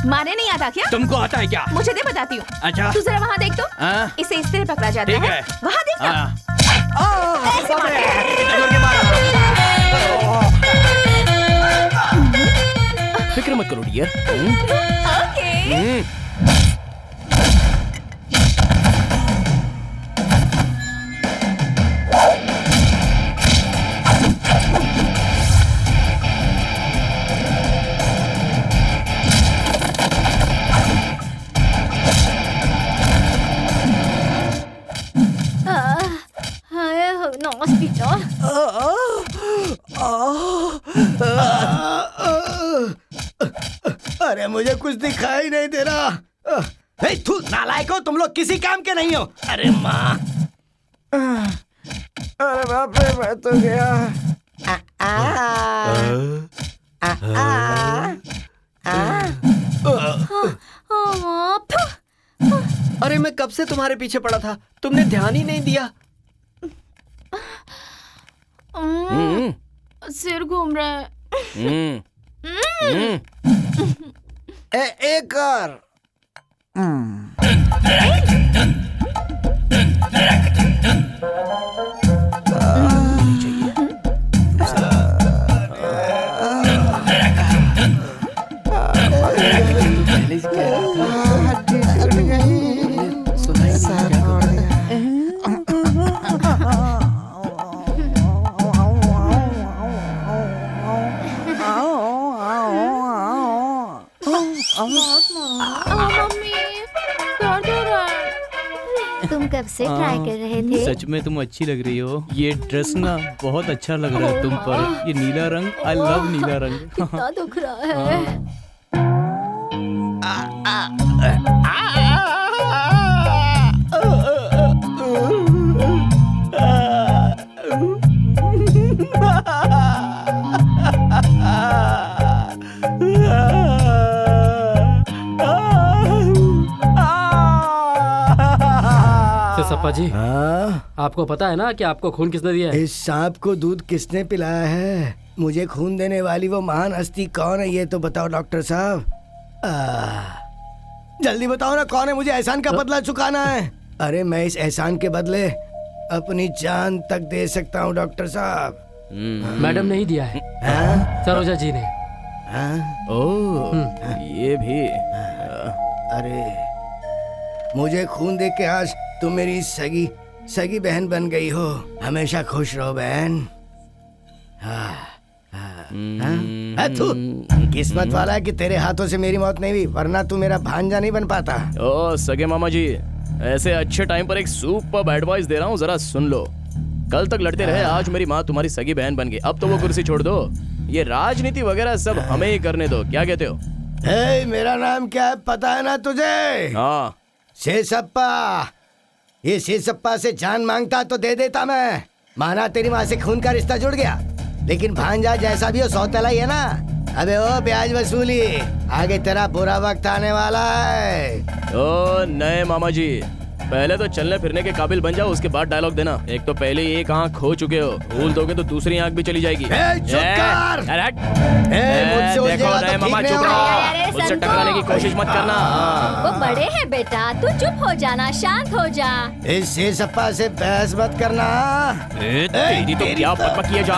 S7: मारने नहीं आता क्या?
S8: तुमको आता है क्या?
S7: मुझे दे, बताती हूँ।
S8: अच्छा।
S7: तू जरा वहाँ देख तो।
S8: हाँ?
S7: इसे इस तरह पकड़ा जाता
S8: ठीक
S7: है।
S8: है।
S7: वहाँ देख ना। ऐसे मारते हैं।
S2: फिक्र मत करो डियर।
S7: ओके।
S1: बदमाश बेटा।
S3: अरे मुझे कुछ दिखाई नहीं दे रहा। तू नालायक हो, तुम लोग किसी काम के नहीं हो। अरे माँ,
S6: अरे बाप रे, मैं तो गया।
S4: अरे मैं कब से तुम्हारे पीछे पड़ा था, तुमने ध्यान ही नहीं दिया।
S7: सिर घूम रहा है।
S6: एक और।
S9: पहले से कह रहा था। सुनाई
S7: मम्मी दर्द हो रहा है।
S1: तुम कब से ट्राई कर रहे थे?
S9: सच में तुम अच्छी लग रही हो। ये ड्रेस ना बहुत अच्छा लग रहा है तुम पर। ये नीला रंग, आई लव नीला रंग।
S1: कितना दुख रहा है।
S8: सप्पा जी, आपको पता है ना कि आपको खून किसने दिया है?
S3: इस सांप को दूध किसने पिलाया है? मुझे खून देने वाली वो महान हस्ती कौन है, ये तो बताओ डॉक्टर साहब। जल्दी बताओ ना, कौन है? मुझे एहसान का बदला चुकाना है। अरे मैं इस एहसान के बदले अपनी जान तक दे सकता हूँ डॉक्टर साहब।
S8: मैडम ने ही दिया है, सरोजा जी ने।
S2: ओह, ये भी।
S3: अरे मुझे खून दे के आज तुम मेरी सगी बहन बन गई हो। हमेशा खुश रहो बहन। तू किस्मत वाला है कि तेरे हाथों से मेरी मौत नहीं हुई, वरना तू मेरा भांजा नहीं बन पाता।
S2: ओ सगे मामा जी, ऐसे अच्छे टाइम पर एक सुपर्ब एडवाइस दे रहा हूँ, जरा सुन लो। कल तक लड़ते रहे, आज मेरी माँ तुम्हारी सगी बहन बन गई। अब तो वो कुर्सी छोड़ दो, ये राजनीति वगैरह सब हमें ही करने दो। क्या कहते हो?
S3: मेरा नाम क्या है पता है ना तुझे?
S2: हाँ,
S3: शेषप्पा। ये शेषप्पा से जान मांगता तो दे देता मैं। माना तेरी माँ से खून का रिश्ता जुड़ गया, लेकिन भांजा जैसा भी हो सौतेला ही है ना। अबे ओ ब्याज वसूली, आगे तेरा बुरा वक्त आने वाला है।
S2: ओ नए मामा जी, पहले तो चलने फिरने के काबिल बन जाओ, उसके बाद डायलॉग देना। एक तो पहले ही एक आंख खो चुके हो, भूल दोगे तो दूसरी आंख भी चली जाएगी।
S3: चुप कर। मुझसे
S2: देखो
S3: उलझेगा तो
S2: नए मामा,
S3: ठीक नहीं
S2: चुप
S3: होगा।
S2: रहो, मुझसे टकराने की कोशिश मत करना।
S1: वो बड़े हैं बेटा, तू चुप हो जाना, शांत हो जा।
S3: इस शेषप्पा से बहस मत करना।
S2: तेरी तो क्या बकबक किए जा